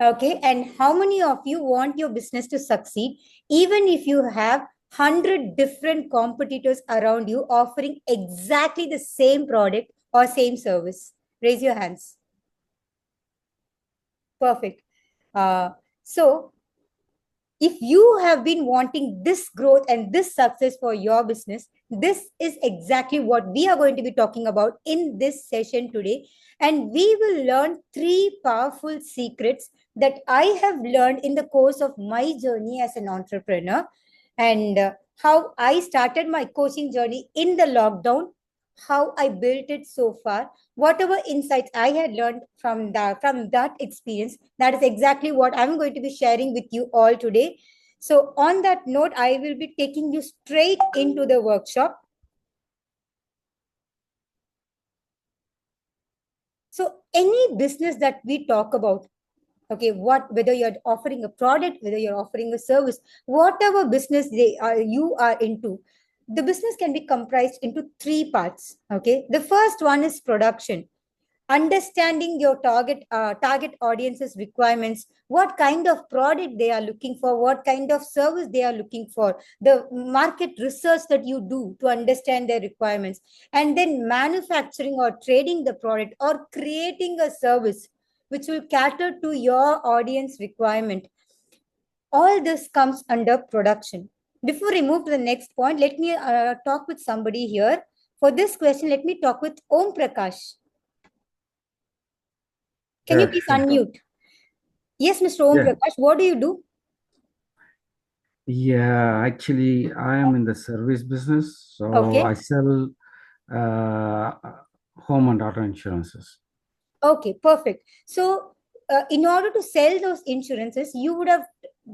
Okay. And how many of you want your business to succeed, even if you have 100 different competitors around you offering exactly the same product or same service? Raise your hands. Perfect. So if you have been wanting this growth and this success for your business, this is exactly what we are going to be talking about in this session today. And we will learn 3 powerful secrets that I have learned in the course of my journey as an entrepreneur, and how I started my coaching journey in the lockdown, how I built it so far, whatever insights I had learned from that experience. That is exactly what I'm going to be sharing with you all today. So on that note, I will be taking you straight into the workshop. So any business that we talk about, okay, whether you're offering a product, whether you're offering a service, whatever business you are into, the business can be comprised into 3 parts. Okay, the first one is production, understanding your target audience's requirements, what kind of product they are looking for, what kind of service they are looking for, the market research that you do to understand their requirements, and then manufacturing or trading the product or creating a service which will cater to your audience requirement. All this comes under production. Before I move to the next point, let me talk with somebody here. For this question, let me talk with Om Prakash. Can you Yeah, please sure. unmute? Yes, Mr. Om Yeah, Prakash, what do you do? yeah. Actually, I am in the service business, so I Okay, sell uh, home and auto insurances. okay, perfect. So, in order to sell those insurances, you would have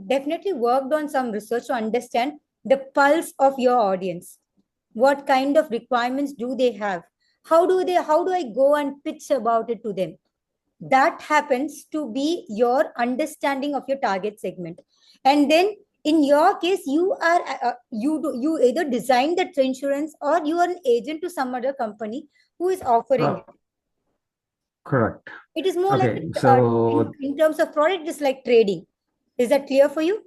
definitely worked on some research to understand the pulse of your audience. What kind of requirements do they have? How do I go and pitch about it to them? That happens to be your understanding of your target segment. And then in your case, you either design that insurance or you are an agent to some other company who is offering Uh, it. Correct. It is more like Okay, so in terms of product, it's like trading. Is that clear for you?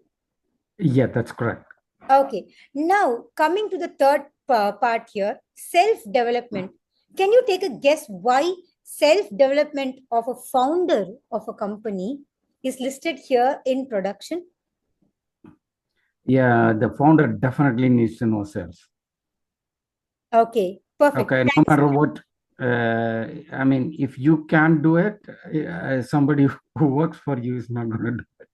yeah, that's correct. Okay. Now, coming to the third part here, self development. Can you take a guess why self development of a founder of a company is listed here in production? Yeah, the founder definitely needs to know sales. Okay, perfect. Okay, no Thanks. matter what. I mean, if you can't do it, somebody who works for you is not going to do it.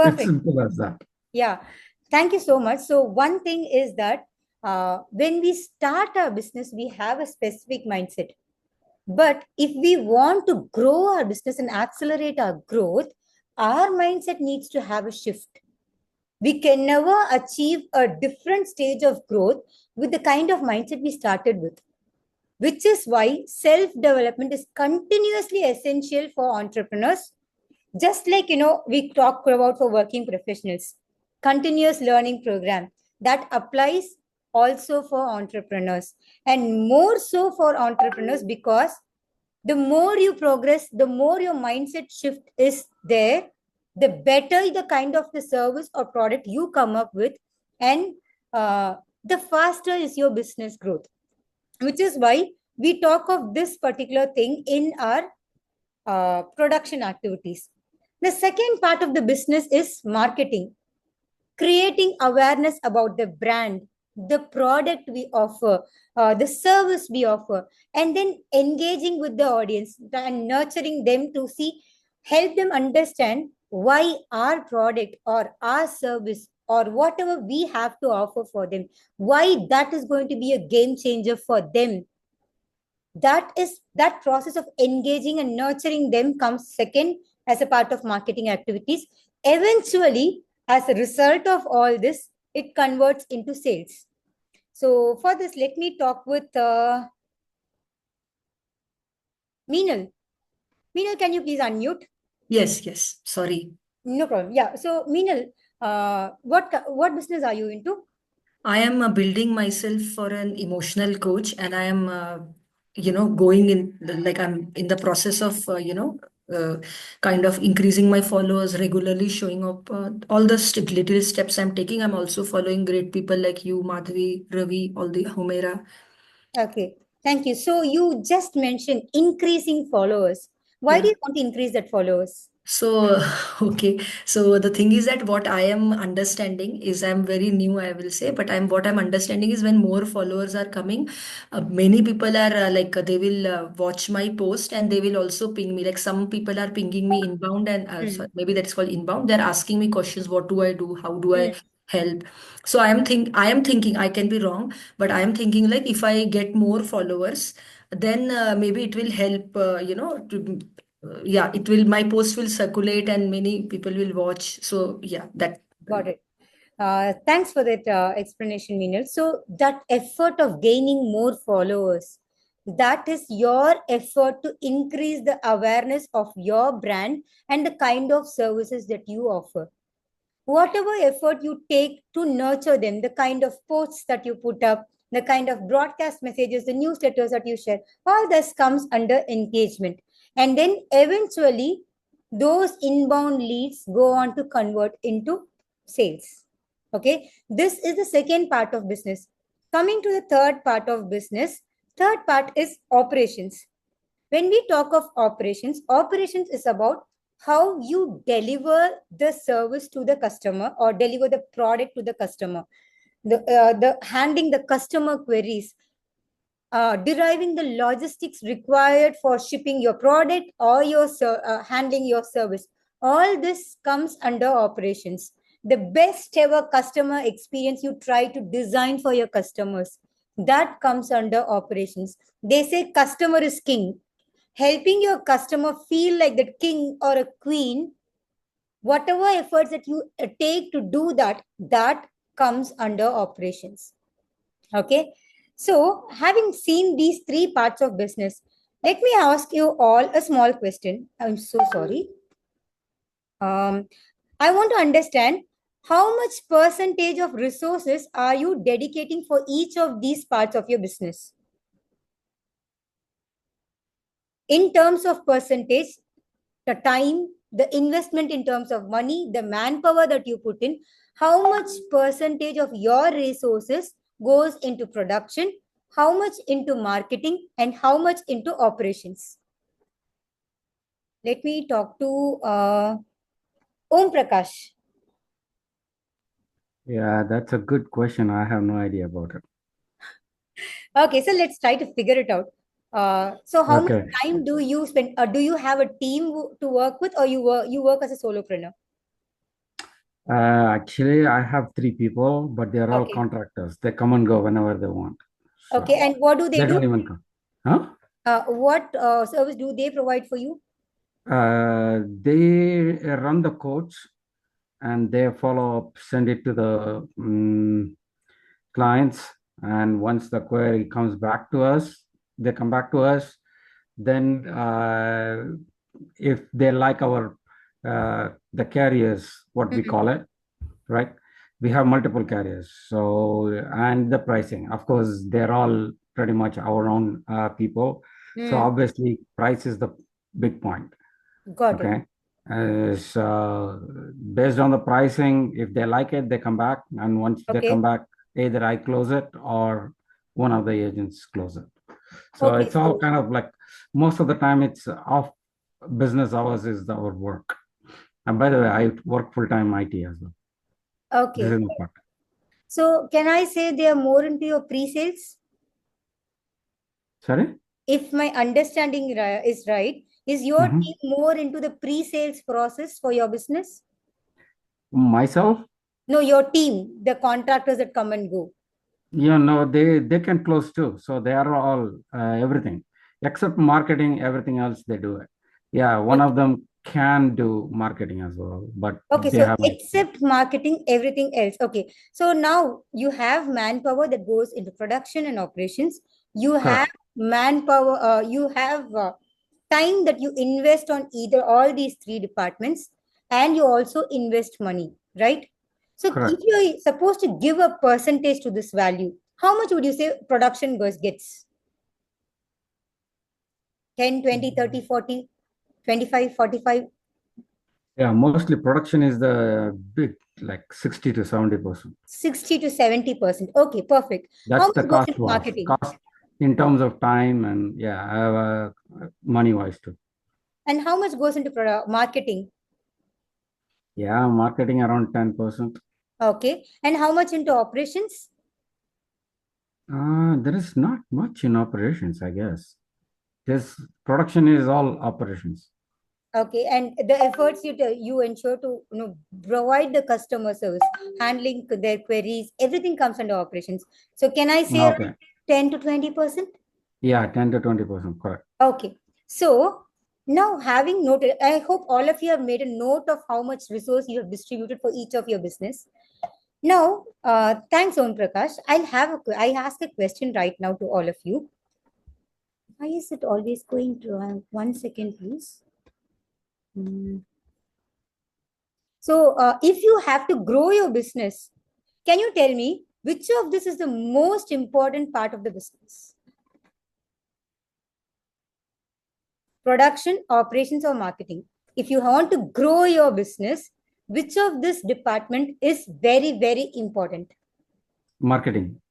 It's Perfect. simple as that. Yeah. Thank you so much. So, one thing is that when we start our business, we have a specific mindset. But if we want to grow our business and accelerate our growth, our mindset needs to have a shift. We can never achieve a different stage of growth with the kind of mindset we started with, which is why self development is continuously essential for entrepreneurs. Just like, we talk about for working professionals, continuous learning program that applies also for entrepreneurs, and more so for entrepreneurs, because the more you progress, the more your mindset shift is there, the better the kind of the service or product you come up with, and the faster is your business growth, which is why we talk of this particular thing in our production activities. The second part of the business is marketing, creating awareness about the brand, the product we offer, the service we offer, and then engaging with the audience and nurturing them to see, help them understand why our product or our service or whatever we have to offer for them, why that is going to be a game changer for them. That process of engaging and nurturing them comes second as a part of marketing activities. Eventually, as a result of all this, it converts into sales. So for this, let me talk with Meenal. Meenal, can you please unmute? Yes, yes. Sorry. No problem. Yeah. So Meenal, what business are you into? I am building myself for an emotional coach, and I am, going in, like, I'm in the process of, kind of increasing my followers, regularly showing up, all the little steps I'm taking. I'm also following great people like you, Madhvi, Ravi, all the Humera. Okay, thank you. So you just mentioned increasing followers. Why do Yeah. you want to increase that followers? So, okay. So the thing is that what I am understanding is, I'm very new, I will say, but what I'm understanding is when more followers are coming, many people are they will watch my post and they will also ping me. Like some people are pinging me inbound and Hmm. sorry, maybe that's called inbound. They're asking me questions. What do I do? How do I Hmm. help? So I am thinking, I can be wrong, but I am thinking like if I get more followers, then maybe it will help, yeah, it will, my post will circulate and many people will watch. So yeah, that. Got it. Thanks for that explanation, Meenal. So that effort of gaining more followers, that is your effort to increase the awareness of your brand and the kind of services that you offer. Whatever effort you take to nurture them, the kind of posts that you put up, the kind of broadcast messages, the newsletters that you share, all this comes under engagement. And then eventually, those inbound leads go on to convert into sales. Okay, this is the second part of business. Coming to the third part of business, third part is operations. When we talk of operations is about how you deliver the service to the customer or deliver the product to the customer, the handling the customer queries, deriving the logistics required for shipping your product or handling your service. All this comes under operations. The best ever customer experience you try to design for your customers, that comes under operations. They say customer is king. Helping your customer feel like the king or a queen, whatever efforts that you take to do that, that comes under operations. Okay. So, having seen these three parts of business, let me ask you all a small question. I'm so sorry. Um, I want to understand how much percentage of resources are you dedicating for each of these parts of your business? In terms of percentage, the time, the investment in terms of money, the manpower that you put in, how much percentage of your resources goes into production, how much into marketing, and how much into operations? Let me talk to Om Prakash. Yeah, that's a good question. I have no idea about it. Okay, so let's try to figure it out. So, how much Okay. time do you spend? Do you have a team to work with, or you work as a solopreneur? Actually, I have three people, but they're all Okay. contractors. They come and go whenever they want. Okay, So and what do they they do? don't even come. Huh? What service do they provide for you? They run the codes and they follow up, send it to the clients. And once the query comes back to us, they come back to us. Then, if they like our the carriers, what we Mhm. call it, right? We have multiple carriers. So, and the pricing, of course, they're all pretty much our own people. So Mm, obviously, price is the big point. got it. Okay. So based on the pricing, if they like it, they come back. And once they come Okay. back, either I close it or one of the agents close it. So Okay. it's all So, kind of like, most of the time it's off business hours is our work. And by the way, I work full-time IT as well. This okay. is my part. So, can I say they are more into your pre-sales? Sorry? If my understanding is right, is your Mhm. team more into the pre-sales process for your business? Myself, No, your team, the contractors that come and go. they can close too. So they are all everything except marketing. Everything else they do it. Yeah, one of Okay. them can do marketing as well, but Okay, they so have no. except marketing, everything else. Okay, so now you have manpower that goes into production and operations. You have Correct. manpower, you have time that you invest on either all these three departments, and you also invest money, right? So if Correct. you're supposed to give a percentage to this value, how much would you say production gets? 10, 20, 30, 40? 25, 45? Yeah, mostly production is the big, like 60 to 70%. 60 to 70%. Okay, perfect. How That's the much goes cost into wise, marketing? cost in terms of time and yeah, money wise too. And how much goes into marketing? Yeah, marketing around 10%. Okay. And how much into operations? There is not much in operations, I guess. This production is all operations. Okay. And the efforts you ensure to provide the customer service, handling their queries, everything comes under operations. So can I say around Okay. 10 to 20%? Yeah, 10 to 20%, correct. Okay. So now having noted, I hope all of you have made a note of how much resource you have distributed for each of your business. Now, thanks, Om Prakash. I ask a question right now to all of you. Why is it always going to? 1 second, please. So, if you have to grow your business, can you tell me which of this is the most important part of the business? Production, operations, or marketing? If you want to grow your business, which of this department is very, very important? Marketing.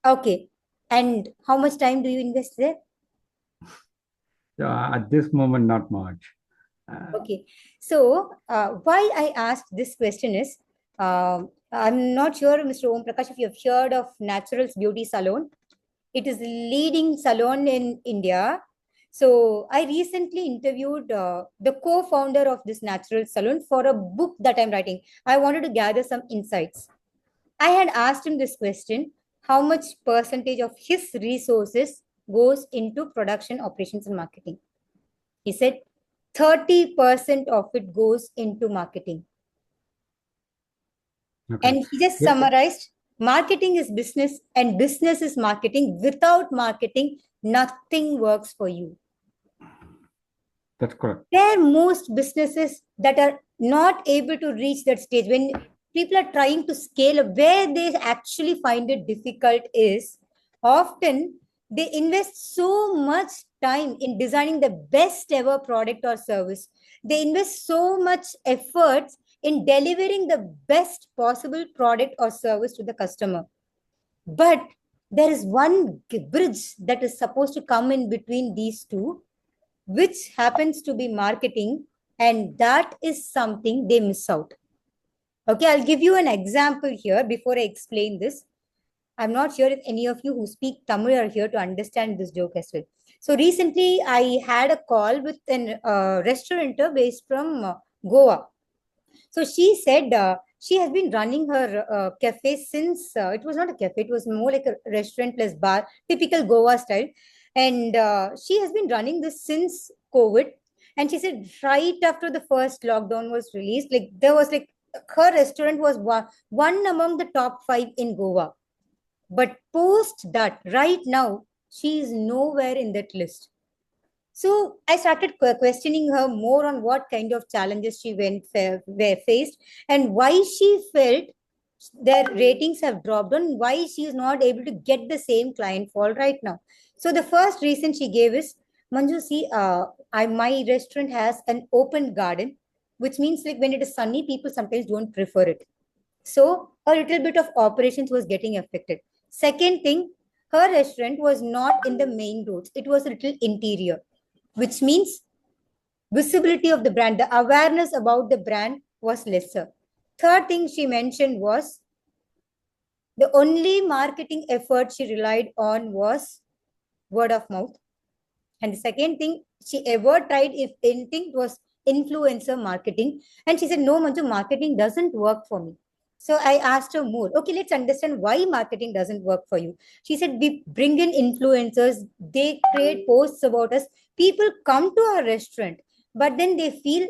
Okay. And how much time do you invest there? At this moment, not much. Okay. So, why I asked this question is, I'm not sure, Mr. Om Prakash, if you have heard of Naturals Beauty Salon. It is the leading salon in India. So, I recently interviewed the co-founder of this natural salon for a book that I'm writing. I wanted to gather some insights. I had asked him this question: how much percentage of his resources goes into production, operations, and marketing? He said 30% of it goes into marketing. Okay. And he just Yeah, summarized: marketing is business and business is marketing. Without marketing, nothing works for you. that's correct. There are most businesses that are not able to reach that stage. When people are trying to scale up, where they actually find it difficult is often they invest so much time in designing the best ever product or service. They invest so much efforts in delivering the best possible product or service to the customer. But there is one bridge that is supposed to come in between these two, which happens to be marketing, and that is something they miss out. Okay, I'll give you an example here before I explain this. I'm not sure if any of you who speak Tamil are here to understand this joke as well. So recently, I had a call with an restaurateur based from Goa. So she said she has been running her cafe since it was not a cafe, it was more like a restaurant plus bar, typical Goa style. And she has been running this since COVID. And she said right after the first lockdown was released, like there was like her restaurant was one among the top five in Goa. But post that, right now, she is nowhere in that list. So I started questioning her more on what kind of challenges she were faced and why she felt their ratings have dropped and why she is not able to get the same client fall right now. So the first reason she gave is, Manju, see, my restaurant has an open garden, which means like when it is sunny, people sometimes don't prefer it. So a little bit of operations was getting affected. Second thing, her restaurant was not in the main roads. It was a little interior, which means visibility of the brand, the awareness about the brand was lesser. Third thing she mentioned was the only marketing effort she relied on was word of mouth. And the second thing she ever tried, if anything, was influencer marketing. And she said, no, Manju, marketing doesn't work for me. So I asked her more. Okay, let's understand why marketing doesn't work for you. She said, we bring in influencers, they create posts about us. People come to our restaurant, but then they feel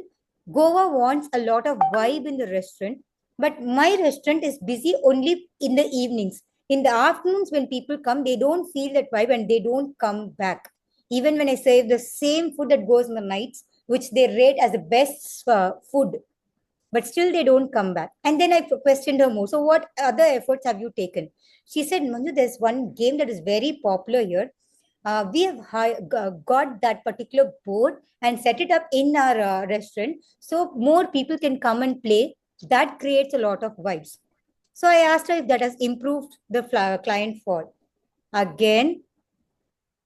Goa wants a lot of vibe in the restaurant. But my restaurant is busy only in the evenings. In the afternoons, when people come, they don't feel that vibe and they don't come back. Even when I say the same food that goes in the nights, which they rate as the best food, but still they don't come back. And then I questioned her more. So, what other efforts have you taken? She said, Manju, there's one game that is very popular here. we have got that particular board and set it up in our restaurant so more people can come and play. That creates a lot of vibes. So I asked her if that has improved the client fall. Again,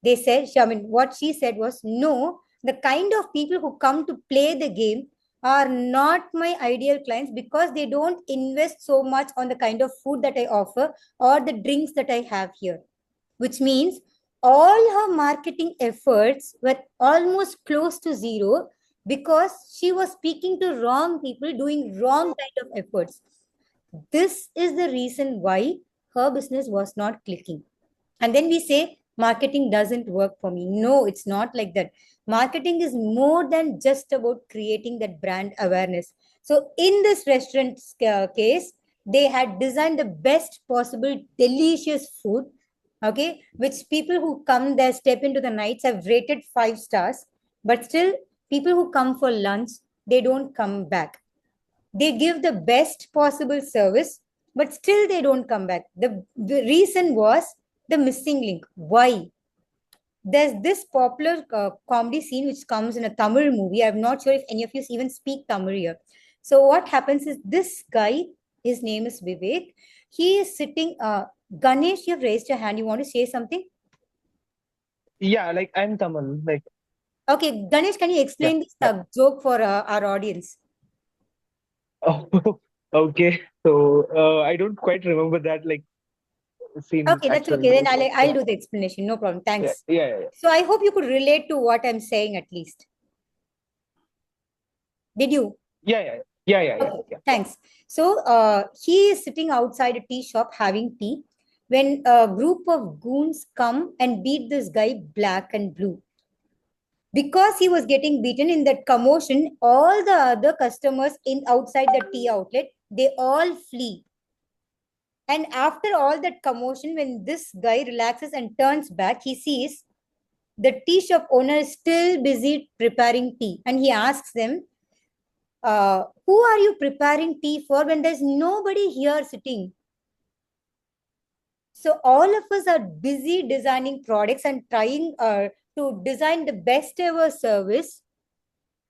they said, I mean, what she said was, no, the kind of people who come to play the game are not my ideal clients because they don't invest so much on the kind of food that I offer or the drinks that I have here. Which means all her marketing efforts were almost close to zero because she was speaking to wrong people doing wrong kind of efforts. This is the reason why her business was not clicking. And then we say, marketing doesn't work for me. No, it's not like that. Marketing is more than just about creating that brand awareness. So, in this restaurant case, they had designed the best possible delicious food, okay, which people who come there, step into the nights, have rated 5 stars. But still, people who come for lunch, they don't come back. They give the best possible service, but still they don't come back. The reason was the missing link. Why? There's this popular comedy scene which comes in a Tamil movie. I'm not sure if any of you even speak Tamil here. So what happens is this guy, his name is Vivek. He is sitting. Ganesh, you have raised your hand. You want to say something? Yeah, like I'm Tamal. Like, Okay, Ganesh, can you yeah, explain this yeah. joke for our audience? Oh, okay. So I don't quite remember that like scene Okay, that's okay. actually. Then I'll Yeah, do the explanation. No problem. yeah, Thanks. yeah, yeah, So I hope you could relate to what I'm saying at least. Did you? yeah, yeah, yeah, yeah, yeah, Okay, yeah. thanks. So he is sitting outside a tea shop having tea when a group of goons come and beat this guy black and blue. Because he was getting beaten in that commotion, all the other customers in outside the tea outlet, they all flee. And after all that commotion, when this guy relaxes and turns back, he sees the tea shop owner is still busy preparing tea. And he asks them, who are you preparing tea for when there's nobody here sitting? So all of us are busy designing products and trying to design the best ever service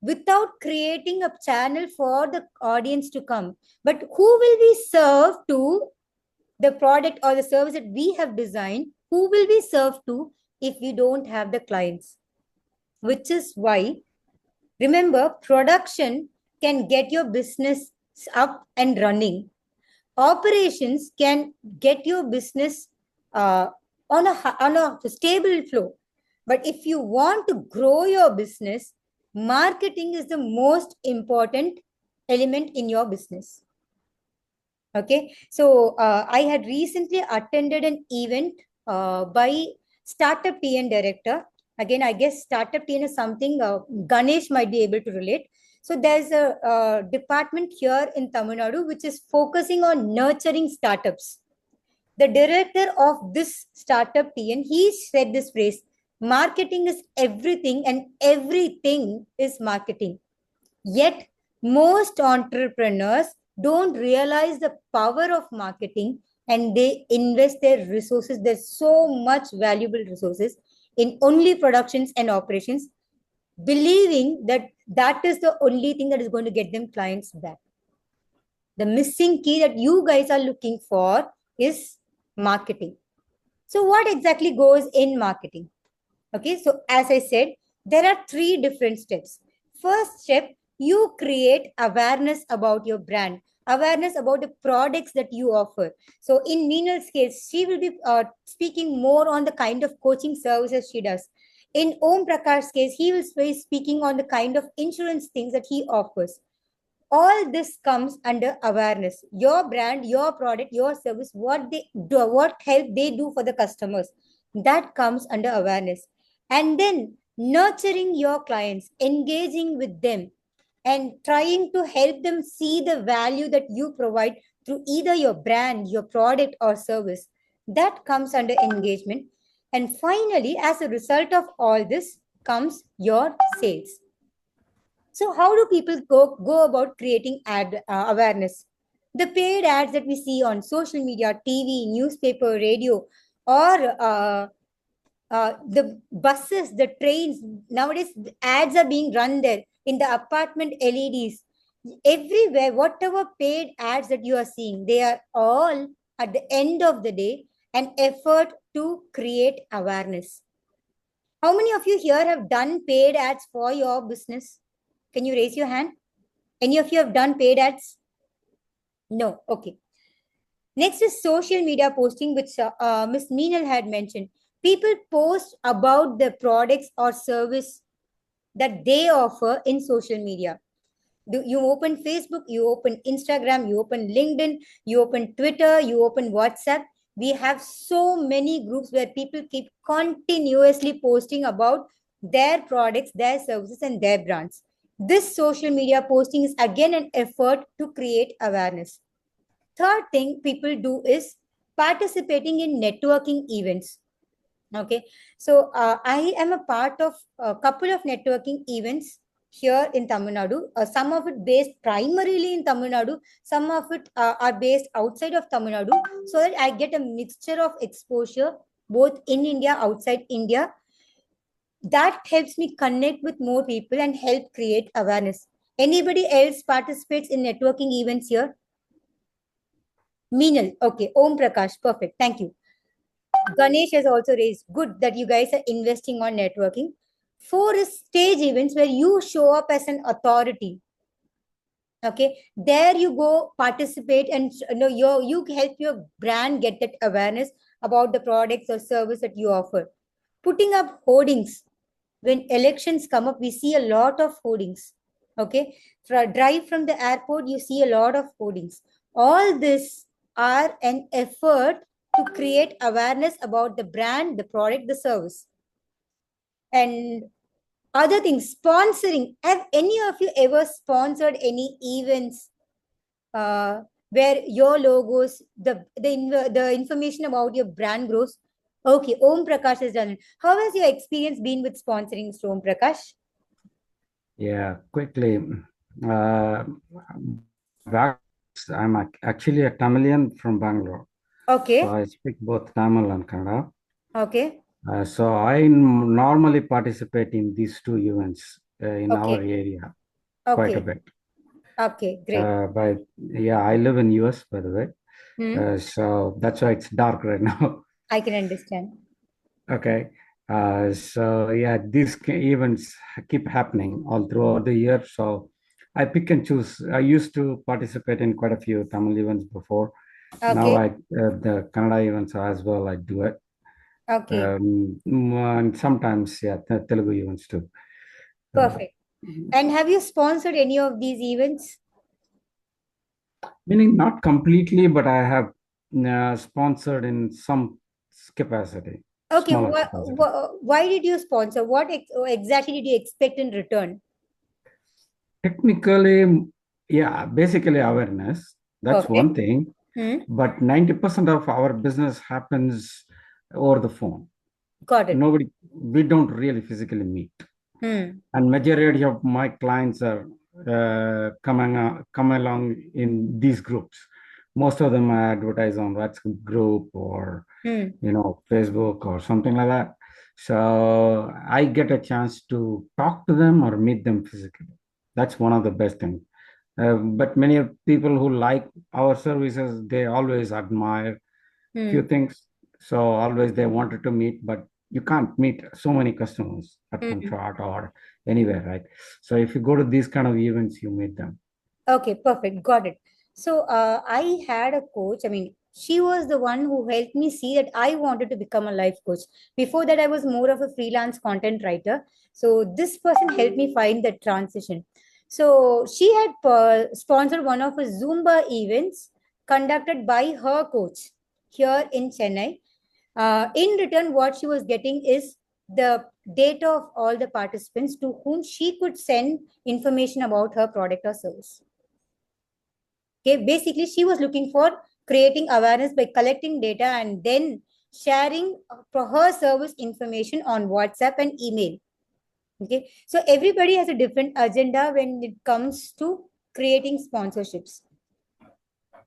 without creating a channel for the audience to come. But who will we serve to the product or the service that we have designed? Who will we serve to if we don't have the clients? Which is why, remember, production can get your business up and running. Operations can get your business uh, on a stable flow. But if you want to grow your business, marketing is the most important element in your business. Okay, so I had recently attended an event by Startup TN Director. Again, I guess Startup TN is something Ganesh might be able to relate. So there's a department here in Tamil Nadu which is focusing on nurturing startups. The director of this Startup TN, he said this phrase, marketing is everything and everything is marketing. Yet, most entrepreneurs don't realize the power of marketing and they invest their resources. There's so much valuable resources in only productions and operations, believing that that is the only thing that is going to get them clients back. The missing key that you guys are looking for is marketing. So, what exactly goes in marketing? Okay, so as I said, there are 3 different steps. First step, you create awareness about your brand, awareness about the products that you offer. So in Meenal's case, she will be speaking more on the kind of coaching services she does. In Om Prakash's case, he will be speaking on the kind of insurance things that he offers. All this comes under awareness. Your brand, your product, your service, what they do, what help they do for the customers, that comes under awareness. And then nurturing your clients, engaging with them, and trying to help them see the value that you provide through either your brand, your product, or service, that comes under engagement. And finally, as a result of all this comes your sales. So how do people go about creating ad awareness? The paid ads that we see on social media, TV, newspaper, radio, or The buses, the trains, nowadays ads are being run there in the apartment LEDs. Everywhere, whatever paid ads that you are seeing, they are all at the end of the day an effort to create awareness. How many of you here have done paid ads for your business? Can you raise your hand? Any of you have done paid ads? No. Okay. Next is social media posting, which Ms. Meenal had mentioned. People post about the products or service that they offer in social media. You open Facebook, you open Instagram, you open LinkedIn, you open Twitter, you open WhatsApp. We have so many groups where people keep continuously posting about their products, their services, and their brands. This social media posting is again an effort to create awareness. Third thing people do is participating in networking events. Okay, so I am a part of a couple of networking events here in Tamil Nadu. Some of it based primarily in Tamil Nadu, some of it are based outside of Tamil Nadu, so that I get a mixture of exposure both in India, outside India. That helps me connect with more people and help create awareness. Anybody else participates in networking events here? Meenal, okay. Om Prakash, perfect. Thank you. Ganesh has also raised. Good that you guys are investing on networking. 4 is stage events where you show up as an authority. Okay, there you go participate and you help your brand get that awareness about the products or service that you offer. Putting up hoardings. When elections come up, we see a lot of hoardings. Okay, for a drive from the airport, you see a lot of hoardings. All this are an effort to create awareness about the brand, the product, the service. And other things, sponsoring. Have any of you ever sponsored any events where your logos, the information about your brand grows? Okay, Om Prakash has done it. How has your experience been with sponsoring, Mr. Om Prakash? Yeah, quickly. Back, I'm actually a Tamilian from Bangalore. Okay. So I speak both Tamil and Kannada. Okay. So I normally participate in these two events in our Okay. area quite a Okay. bit. Okay, great. But yeah, I live in US, by the way. So that's why it's dark right now. I can understand. Okay. So yeah, these events keep happening all throughout the year. So I pick and choose. I used to participate in quite a few Tamil events before. Now Okay. the Kannada events as well, I do it. Okay. And sometimes, yeah, Telugu events too. Perfect. And have you sponsored any of these events? Meaning not completely, but I have sponsored in some capacity, Okay. smaller capacity. Why did you sponsor? What exactly did you expect in return? Technically, yeah, basically awareness. That's Perfect. one thing. But 90% of our business happens over the phone. Got it. We don't really physically meet. And majority of my clients are come along in these groups. Most of them I advertise on WhatsApp group or Facebook or something like that. So I get a chance to talk to them or meet them physically. That's one of the best things. But many of people who like our services, they always admire few things. So always they wanted to meet, but you can't meet so many customers at one shot or anywhere, right? So if you go to these kind of events, you meet them. Okay, perfect. Got it. So I had a coach. I mean, she was the one who helped me see that I wanted to become a life coach. Before that, I was more of a freelance content writer. So this person helped me find the transition. So she had sponsored one of her Zumba events conducted by her coach here in Chennai. In return, what she was getting is the data of all the participants to whom she could send information about her product or service. Okay, basically, she was looking for creating awareness by collecting data and then sharing for her service information on WhatsApp and email. Okay, so everybody has a different agenda when it comes to creating sponsorships.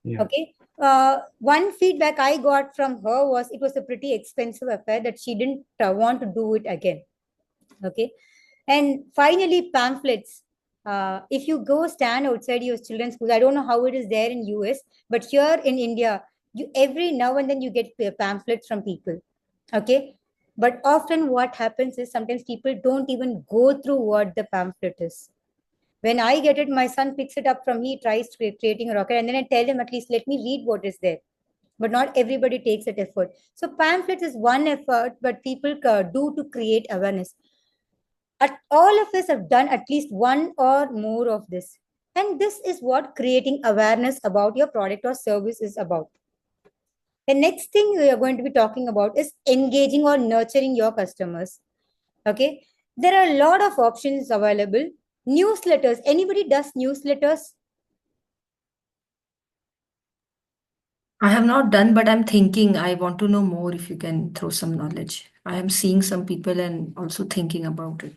Yeah. Okay, One feedback I got from her was it was a pretty expensive affair that she didn't want to do it again. Okay. And finally, pamphlets. If you go stand outside your children's school, I don't know how it is there in US, but here in India, you every now and then you get pamphlets from people. Okay. But often what happens is sometimes people don't even go through what the pamphlet is. When I get it, my son picks it up from me, tries creating a rocket, and then I tell him, at least let me read what is there. But not everybody takes that effort. So pamphlets is one effort, but people do to create awareness. All of us have done at least one or more of this. And this is what creating awareness about your product or service is about. The next thing we are going to be talking about is engaging or nurturing your customers. Okay. There are a lot of options available. Newsletters. Anybody does newsletters? I have not done, but I'm thinking I want to know more if you can throw some knowledge. I am seeing some people and also thinking about it.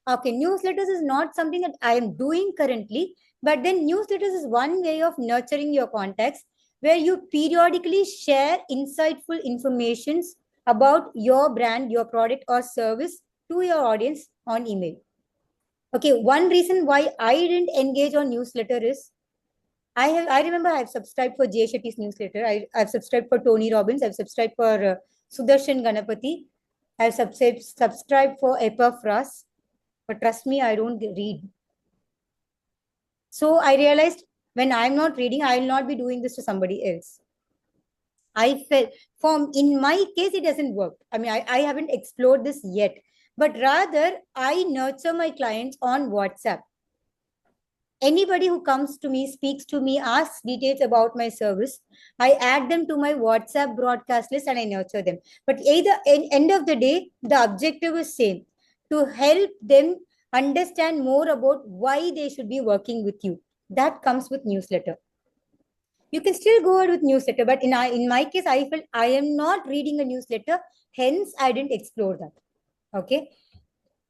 Okay, newsletters is not something that I am doing currently, but then newsletters is one way of nurturing your contacts where you periodically share insightful informations about your brand, your product or service to your audience on email. Okay, one reason why I didn't engage on newsletter is I remember I've subscribed for Jay Shetty's newsletter. I've subscribed for Tony Robbins. I've subscribed for Sudarshan Ganapati. I've subscribed for APR'25. But trust me, I don't read. So I realized when I'm not reading, I will not be doing this to somebody else. I felt in my case, it doesn't work. I mean, I haven't explored this yet, but rather I nurture my clients on WhatsApp. Anybody who comes to me, speaks to me, asks details about my service, I add them to my WhatsApp broadcast list and I nurture them. But either end of the day, the objective is same, to help them understand more about why they should be working with you. That comes with newsletter. You can still go ahead with newsletter, but in my case, I felt I am not reading a newsletter, hence I didn't explore that. Okay.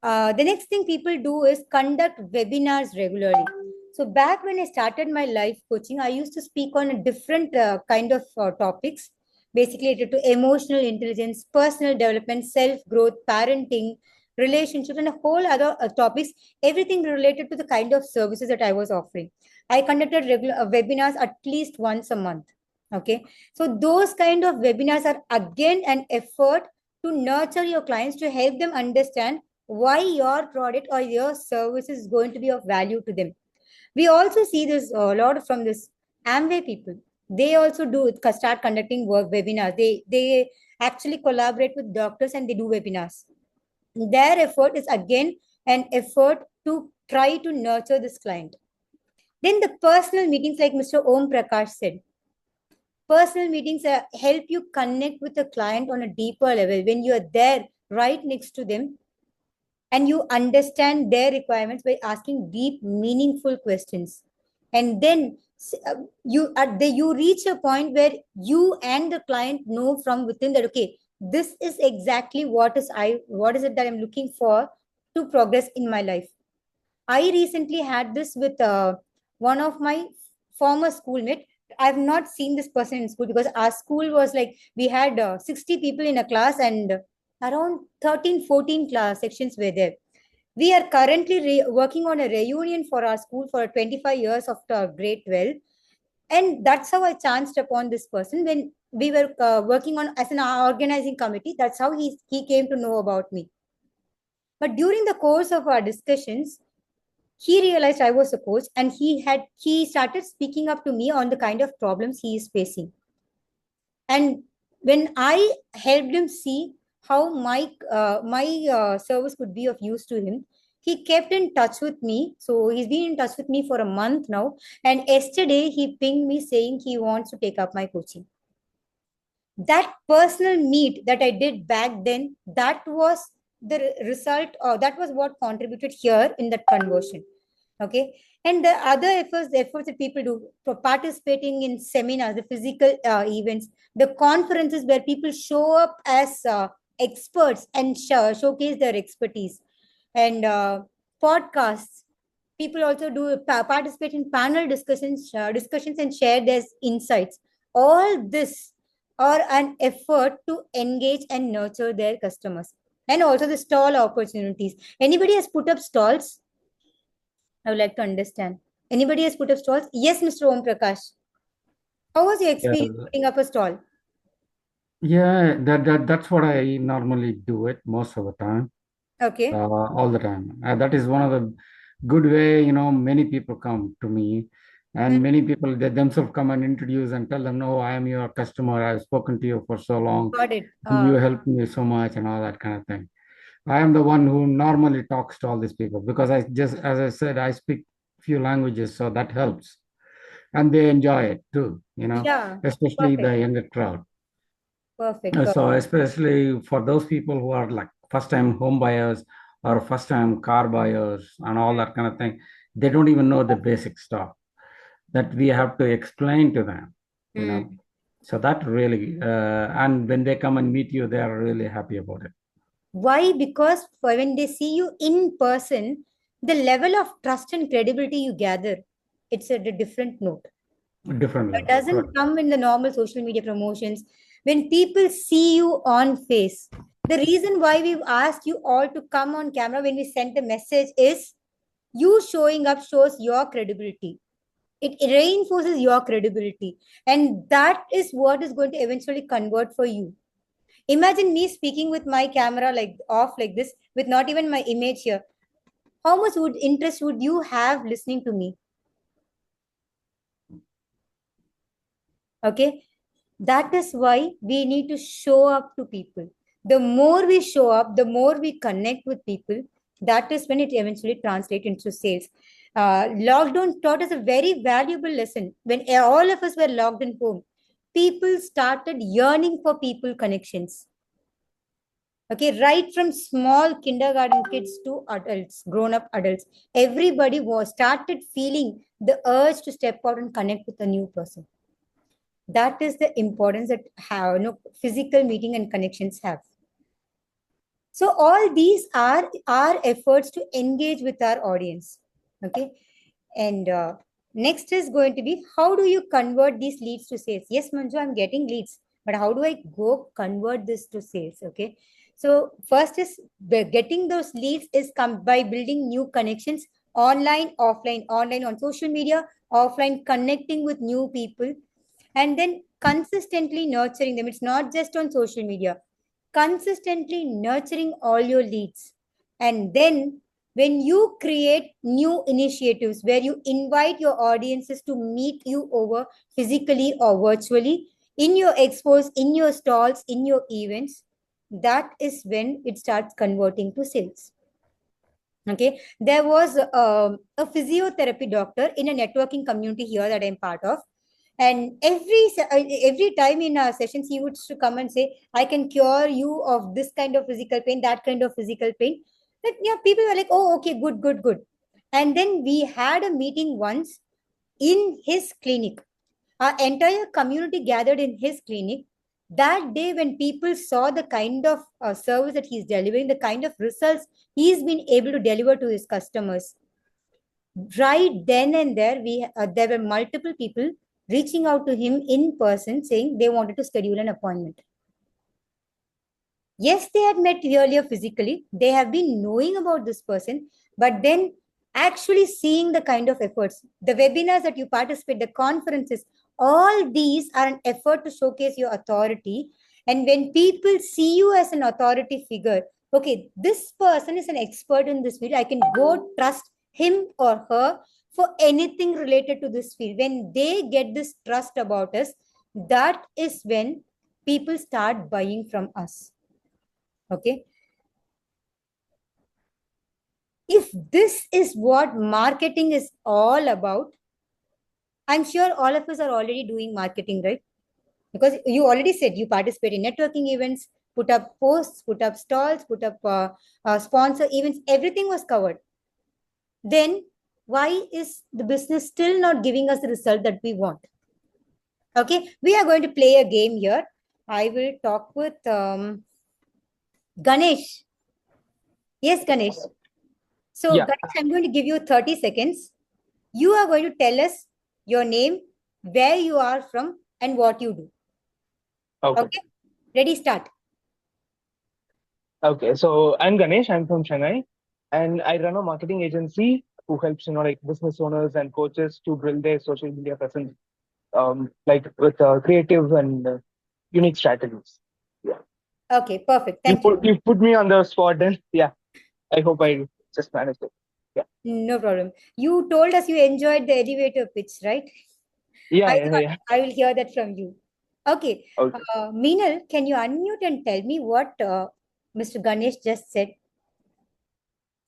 The next thing people do is conduct webinars regularly. So back when I started my life coaching, I used to speak on a different kind of topics, basically related to emotional intelligence, personal development, self-growth, parenting, relationships, and a whole other topics, everything related to the kind of services that I was offering. I conducted regular webinars at least once a month. Okay. So those kind of webinars are again an effort to nurture your clients, to help them understand why your product or your service is going to be of value to them. We also see this a lot from this Amway people. They also start conducting webinars. They actually collaborate with doctors and they do webinars. Their effort is again an effort to try to nurture this client. Then the personal meetings, like Mr. Om Prakash said, personal meetings help you connect with the client on a deeper level. When you are there right next to them, and you understand their requirements by asking deep, meaningful questions. And then you reach a point where you and the client know from within that, okay, this is exactly what is it that I'm looking for to progress in my life. I recently had this with one of my former schoolmate. I've not seen this person in school because our school was like, we had 60 people in a class and around 13, 14 class sections were there. We are currently working on a reunion for our school for 25 years of grade 12. And that's how I chanced upon this person when we were working on as an organizing committee. That's how he came to know about me. But during the course of our discussions, he realized I was a coach and he started speaking up to me on the kind of problems he is facing. And when I helped him see how my service could be of use to him, he kept in touch with me. So he's been in touch with me for a month now. And yesterday he pinged me saying he wants to take up my coaching. That personal meet that I did back then, that was the result, or that was what contributed here in that conversion. Okay. And the other efforts, the efforts that people do for participating in seminars, the physical events, the conferences where people show up as experts and showcase their expertise, and podcasts. People also do participate in panel discussions and share their insights. All this are an effort to engage and nurture their customers. And also the stall opportunities. Anybody has put up stalls? I would like to understand. Anybody has put up stalls? Yes, Mr. Om Prakash. How was your Yeah, experience putting up a stall? yeah, that's what I normally do it most of the time, Okay. all the time. That is one of the good way, many people come to me, and many people they themselves come and introduce and tell them, no, I am your customer. I've spoken to you for so long. Got it. You helped me so much and all that kind of thing. I am the one who normally talks to all these people because as I said, I speak few languages, so that helps, and they enjoy it too. Yeah. Especially the Perfect. younger crowd. Perfect. So especially for those people who are like first-time home buyers or first-time car buyers and all that kind of thing, they don't even know the basic stuff that we have to explain to them. Hmm. So that really, and when they come and meet you, they are really happy about it. Why? Because when they see you in person, the level of trust and credibility you gather, it's at a different note. Different It level, doesn't correct. come in the normal social media promotions. When people see you on face, the reason why we've asked you all to come on camera when we sent the message is you showing up shows your credibility. It reinforces your credibility. And that is what is going to eventually convert for you. Imagine me speaking with my camera like off like this, with not even my image here. How much would interest would you have listening to me? Okay. That is why we need to show up to people. The more we show up, the more we connect with people. That is when it eventually translates into sales. Lockdown taught us a very valuable lesson. When all of us were locked in home, people started yearning for people connections. Okay, right from small kindergarten kids to adults, grown up adults, everybody was started feeling the urge to step out and connect with a new person. That is the importance that physical meeting and connections have. So all these are our efforts to engage with our audience. Okay, and next is going to be, how do you convert these leads to sales? Yes, Manju, I'm getting leads, but how do I go convert this to sales? Okay, so first is getting those leads is come by building new connections, online, offline, online on social media, offline, connecting with new people, and then consistently nurturing them. It's not just on social media, consistently nurturing all your leads. And then when you create new initiatives where you invite your audiences to meet you over physically or virtually in your expos, in your stalls, in your events, that is when it starts converting to sales. Okay, there was a physiotherapy doctor in a networking community here that I'm part of, and every time in our sessions he would to come and say, I can cure you of this kind of physical pain, that kind of physical pain. Like, yeah, people were like, oh, okay, good, good, good. And then we had a meeting once in his clinic. Our entire community gathered in his clinic. That day, when people saw the kind of service that he's delivering, the kind of results he's been able to deliver to his customers, right then and there, there were multiple people reaching out to him in person saying they wanted to schedule an appointment. Yes, they had met earlier physically, they have been knowing about this person, but then actually seeing the kind of efforts, the webinars that you participate, the conferences, all these are an effort to showcase your authority. And when people see you as an authority figure, okay, this person is an expert in this field, I can go trust him or her for anything related to this field. When they get this trust about us, that is when people start buying from us. Okay, if this is what marketing is all about, I'm sure all of us are already doing marketing, right? Because you already said you participate in networking events, put up posts, put up stalls, put up sponsor events, everything was covered. Then why is the business still not giving us the result that we want? Okay, we are going to play a game here. I will talk with Ganesh. Yes, Ganesh. So, Yeah. Ganesh, I'm going to give you 30 seconds. You are going to tell us your name, where you are from, and what you do. Okay. Okay? Ready, start. Okay. So I'm Ganesh. I'm from Chennai, and I run a marketing agency who helps like business owners and coaches to build their social media presence, like with creative and unique strategies. Yeah. Okay, perfect. You Thank you. put me on the spot, then yeah. I hope I just managed it. Yeah. No problem. You told us you enjoyed the elevator pitch, right? Yeah. I Yeah. thought Yeah. I will hear that from you. Okay. Okay. Meenal, can you unmute and tell me what Mr. Ganesh just said?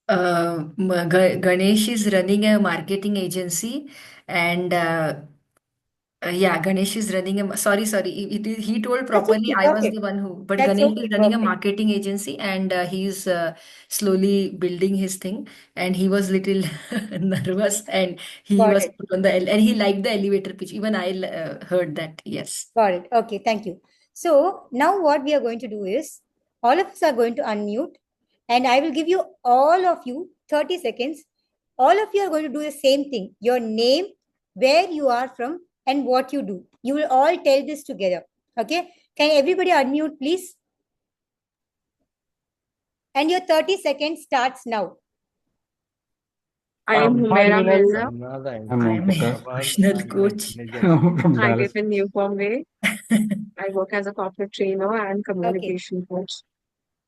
Ganesh is running a marketing agency, and yeah, Ganesh is running a. Sorry. He told That's properly. okay. I was the Perfect. one who. But That's Ganesh okay. is running a Perfect. marketing agency, and he's slowly building his thing. And he was little nervous, and he Got was it. put on the and he liked the elevator pitch. Even I heard that. Yes. Got it. Okay. Thank you. So now what we are going to do is all of us are going to unmute and I will give you all of you 30 seconds. All of you are going to do the same thing. Your name, where you are from, and what you do. You will all tell this together. Okay. Can everybody unmute, please? And your 30 seconds starts now. I am Hi, Humaira Meenal. Mirza. I'm I am a Omkar. personal coach. From I Dallas. live in New Bombay. I work as a corporate trainer and Okay. communication coach.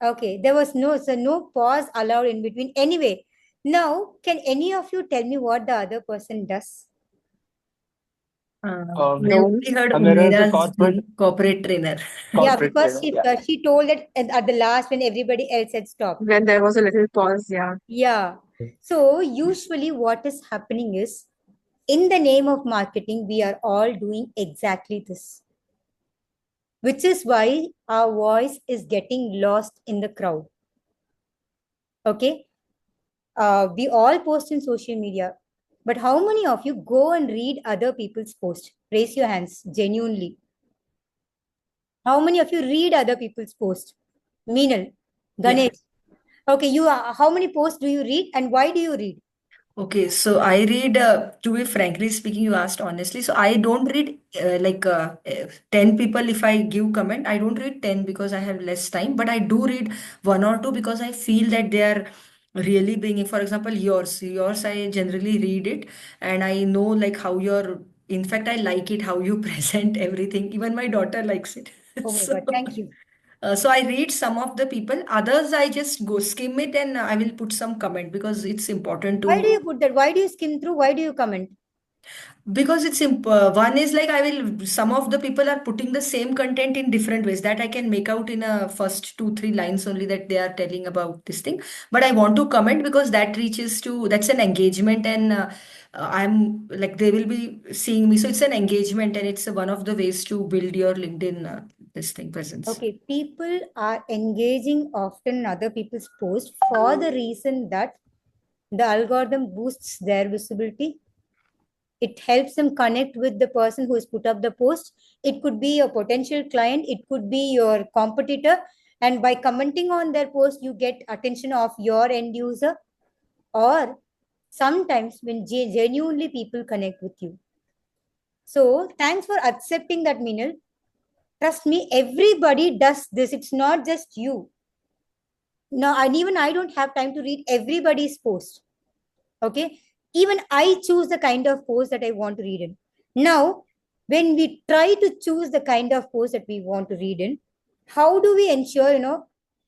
Okay. There was no pause allowed in between. Anyway, now can any of you tell me what the other person does? I No, only heard Amira is a Umaira's corporate trainer. Yeah, corporate because trainer. Yeah. she told it at the last when everybody else had stopped. when there was a little pause, yeah. Yeah. So usually what is happening is in the name of marketing, we are all doing exactly this, which is why our voice is getting lost in the crowd. Okay. We all post in social media, but how many of you go and read other people's posts? Raise your hands genuinely. How many of you read other people's posts? Meenal, Yeah. Ganesh. Okay, you how many posts do you read and why do you read? Okay, so I read, to be frankly speaking, you asked honestly. So I don't read 10 people if I give comment. I don't read 10 because I have less time, but I do read one or two because I feel that they are really bringing, for example, yours, I generally read it and I know like how you're, in fact, I like it, how you present everything. Even my daughter likes it. Oh my So God, thank you. so I read some of the people, others I just go skim it and I will put some comment because it's important Why do to you put that? Why do you skim through? Why do you comment? because one is like I will some of the people are putting the same content in different ways that I can make out in a first two three lines only that they are telling about this thing, but I want to comment because that reaches to that's an engagement and I'm like they will be seeing me, so it's an engagement and it's one of the ways to build your LinkedIn this thing presence. Okay, people are engaging often in other people's posts for the reason that the algorithm boosts their visibility. It helps them connect with the person who has put up the post. It could be your potential client, it could be your competitor. And by commenting on their post, you get attention of your end user. Or sometimes when genuinely people connect with you. So thanks for accepting that, Minal. Trust me, everybody does this. It's not just you. No, and even I don't have time to read everybody's post. Okay. Even I choose the kind of post that I want to read in. Now, when we try to choose the kind of post that we want to read in, how do we ensure,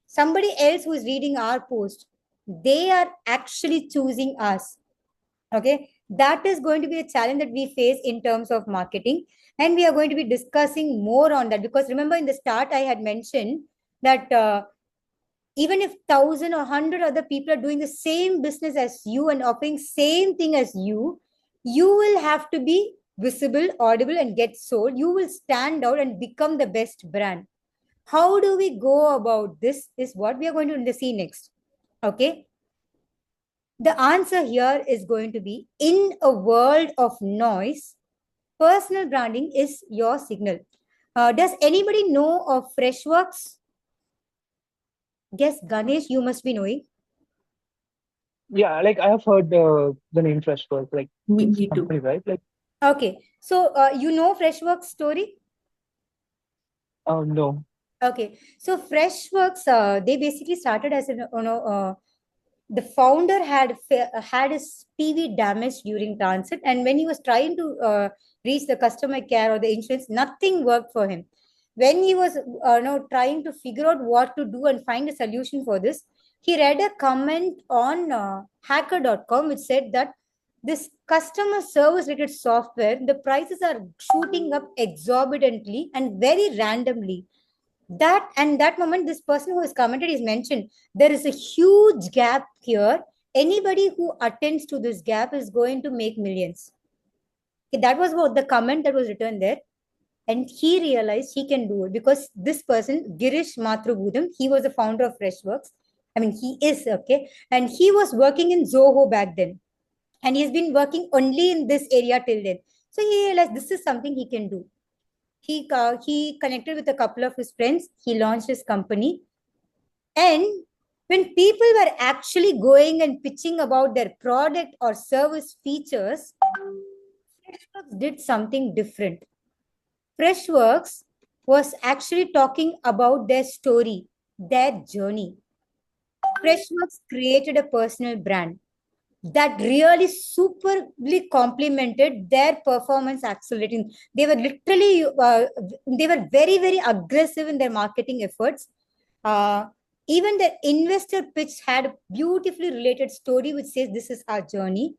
somebody else who is reading our post, they are actually choosing us? Okay. That is going to be a challenge that we face in terms of marketing. And we are going to be discussing more on that because remember in the start, I had mentioned that even if 1,000 or 100 other people are doing the same business as you and offering same thing as you will have to be visible, audible, and get sold. You will stand out and become the best brand. How do we go about this is what we are going to see next. Okay. The answer here is going to be in a world of noise, personal branding is your signal. Does anybody know of Freshworks? Guess Ganesh, you must be knowing. Yeah, like I have heard the name Freshworks, like Me it's a too. company, right? Like Okay, so you know Freshworks story? No. Okay, so Freshworks, they basically started as the founder had his TV damaged during transit, and when he was trying to reach the customer care or the insurance, nothing worked for him. When he was trying to figure out what to do and find a solution for this, he read a comment on hacker.com which said that this customer service related software, the prices are shooting up exorbitantly and very randomly. That moment, this person who has commented is mentioned, there is a huge gap here. Anybody who attends to this gap is going to make millions. Okay, that was what the comment that was written there. And he realized he can do it because this person, Girish Mathrubootham, he was the founder of Freshworks. I mean, he is, okay. And he was working in Zoho back then. And he's been working only in this area till then. So he realized this is something he can do. He connected with a couple of his friends. He launched his company. And when people were actually going and pitching about their product or service features, Freshworks did something different. Freshworks was actually talking about their story, their journey. Freshworks created a personal brand that really superbly complemented their performance accelerating. They were literally, they were very, very aggressive in their marketing efforts. Even the investor pitch had a beautifully related story which says this is our journey.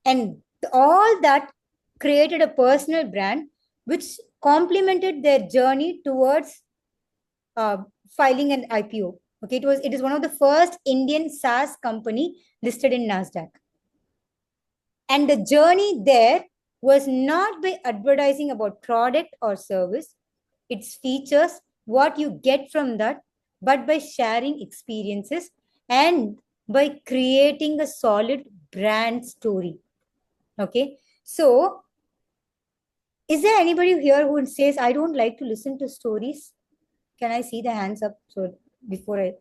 And all that created a personal brand which complemented their journey towards uh, filing an IPO. Okay, it is one of the first Indian SaaS company listed in Nasdaq. And the journey there was not by advertising about product or service, its features, what you get from that, but by sharing experiences and by creating a solid brand story. Okay, so is there anybody here who says, I don't like to listen to stories? Can I see the hands up? So before I,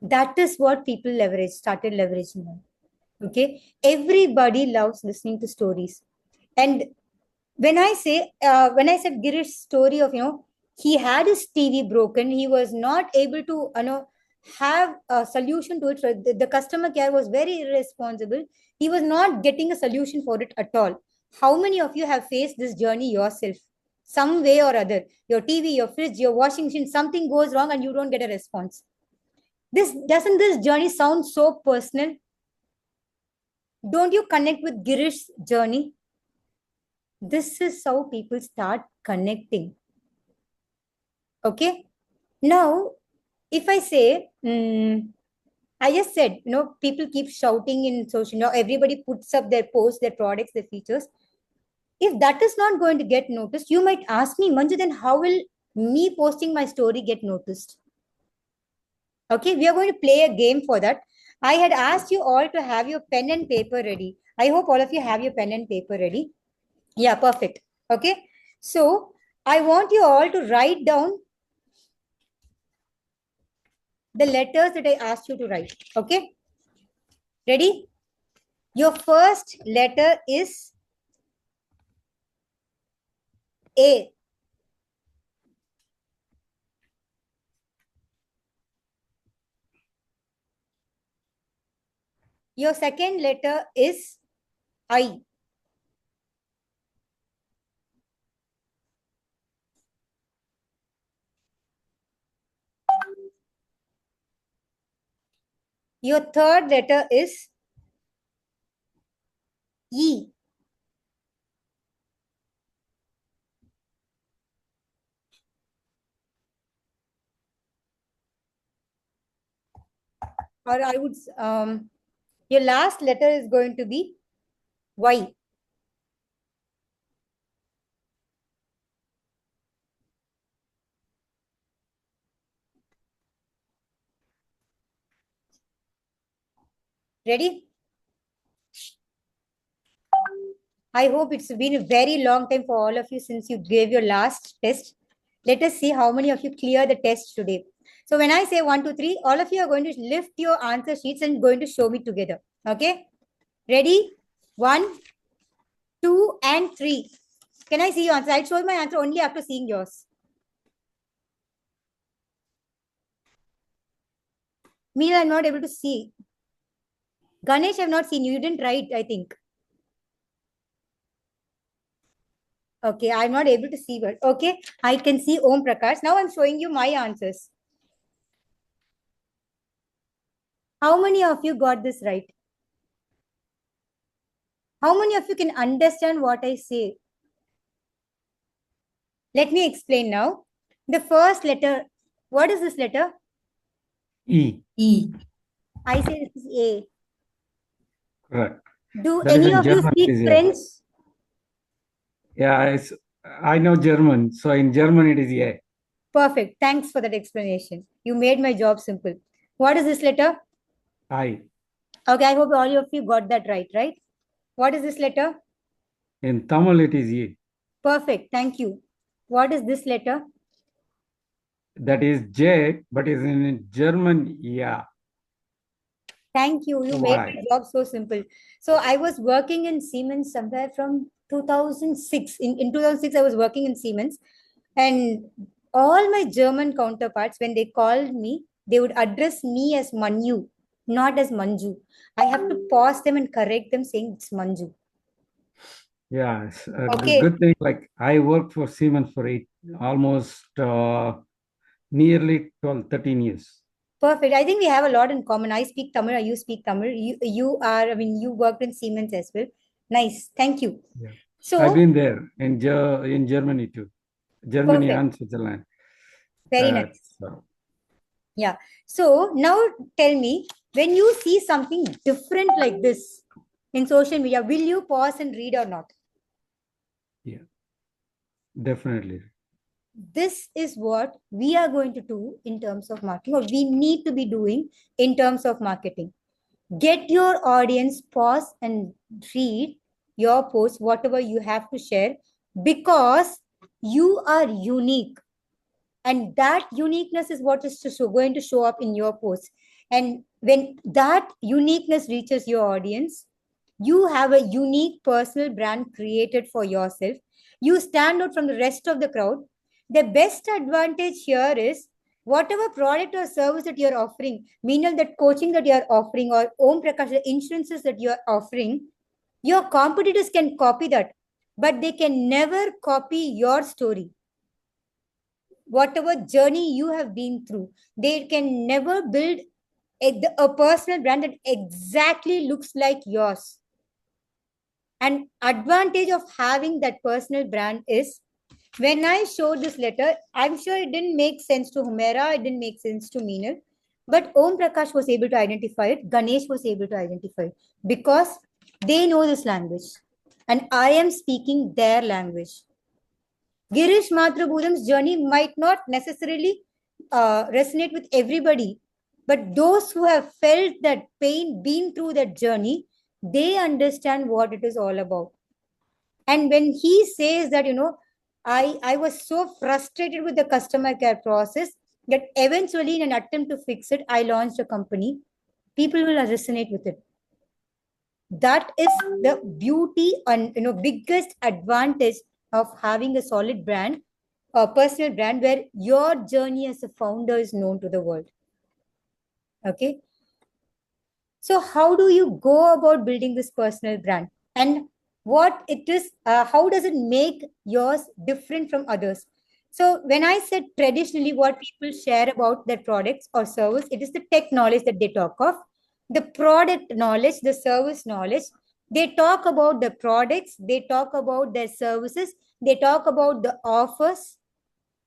that is what people started leveraging on. Okay, everybody loves listening to stories. And when I said Girish's story of, he had his TV broken, he was not able to, have a solution to it. So the customer care was very irresponsible. He was not getting a solution for it at all. How many of you have faced this journey yourself? Some way or other, your TV, your fridge, your washing machine, something goes wrong and you don't get a response. Doesn't this journey sound so personal? Don't you connect with Girish's journey? This is how people start connecting. Okay. Now, if I say, I just said, people keep shouting in social, everybody puts up their posts, their products, their features. If that is not going to get noticed, you might ask me, Manju, then how will me posting my story get noticed? Okay, we are going to play a game for that. I had asked you all to have your pen and paper ready. I hope all of you have your pen and paper ready. Yeah, perfect. Okay. So I want you all to write down the letters that I asked you to write. Okay. Ready? Your first letter is A. Your second letter is I. Your third letter is E. Or I would, your last letter is going to be Y. Ready? I hope it's been a very long time for all of you since you gave your last test. Let us see how many of you clear the test today. So when I say 1, 2, 3, all of you are going to lift your answer sheets and going to show me together. Okay? Ready? 1, 2, and 3. Can I see your answer? I'll show you my answer only after seeing yours. Meena, I'm not able to see. Ganesh, I've not seen you. You didn't write, I think. Okay, I'm not able to see what. Okay, I can see Om Prakash. Now I'm showing you my answers. How many of you got this right? How many of you can understand what I say? Let me explain now. The first letter, what is this letter? E. E. I say this is A. Correct. Do That is any in of you German. speak It is A. French? Yeah, I know German. So in German, it is A. Perfect. Thanks for that explanation. You made my job simple. What is this letter? I. Okay, I hope all of you got that right? What is this letter? In Tamil, it is E. Perfect. Thank you. What is this letter? That is J, but is in German, yeah. Thank you. You made my job so simple. So I was working in Siemens somewhere from 2006. In 2006, I was working in Siemens. And all my German counterparts, when they called me, they would address me as Manju, not as Manju. I have to pause them and correct them saying it's Manju. Yeah, it's a Okay. good thing. Like I worked for Siemens for almost nearly 12, 13 years. Perfect. I think we have a lot in common. I speak Tamil, you speak Tamil. You worked in Siemens as well. Nice. Thank you. Yeah. So I've been there in Germany too. Germany perfect. and Switzerland. Very nice. Yeah. So now tell me, when you see something different like this in social media, will you pause and read or not? Yeah, definitely. This is what we are going to do in terms of marketing, or we need to be doing in terms of marketing. Get your audience, pause and read your post, whatever you have to share, because you are unique. And that uniqueness is what is going to show up in your post. And when that uniqueness reaches your audience, you have a unique personal brand created for yourself. You stand out from the rest of the crowd. The best advantage here is whatever product or service that you're offering, meaning that coaching that you're offering, or Om Prakash, the insurances that you're offering, your competitors can copy that, but they can never copy your story. Whatever journey you have been through, they can never build a personal brand that exactly looks like yours. And advantage of having that personal brand is, when I showed this letter, I'm sure it didn't make sense to Humera, it didn't make sense to Meenal, but Om Prakash was able to identify it, Ganesh was able to identify it, because they know this language and I am speaking their language. Girish Matrabhudam's journey might not necessarily resonate with everybody, but those who have felt that pain, been through that journey, they understand what it is all about. And when he says that, I was so frustrated with the customer care process that eventually, in an attempt to fix it, I launched a company, people will resonate with it. That is the beauty and biggest advantage of having a solid brand, a personal brand, where your journey as a founder is known to the world. Okay, so how do you go about building this personal brand, and what it is, how does it make yours different from others? So when I said traditionally what people share about their products or service, it is the tech knowledge that they talk of, the product knowledge, the service knowledge. They talk about the products, they talk about their services, they talk about the offers,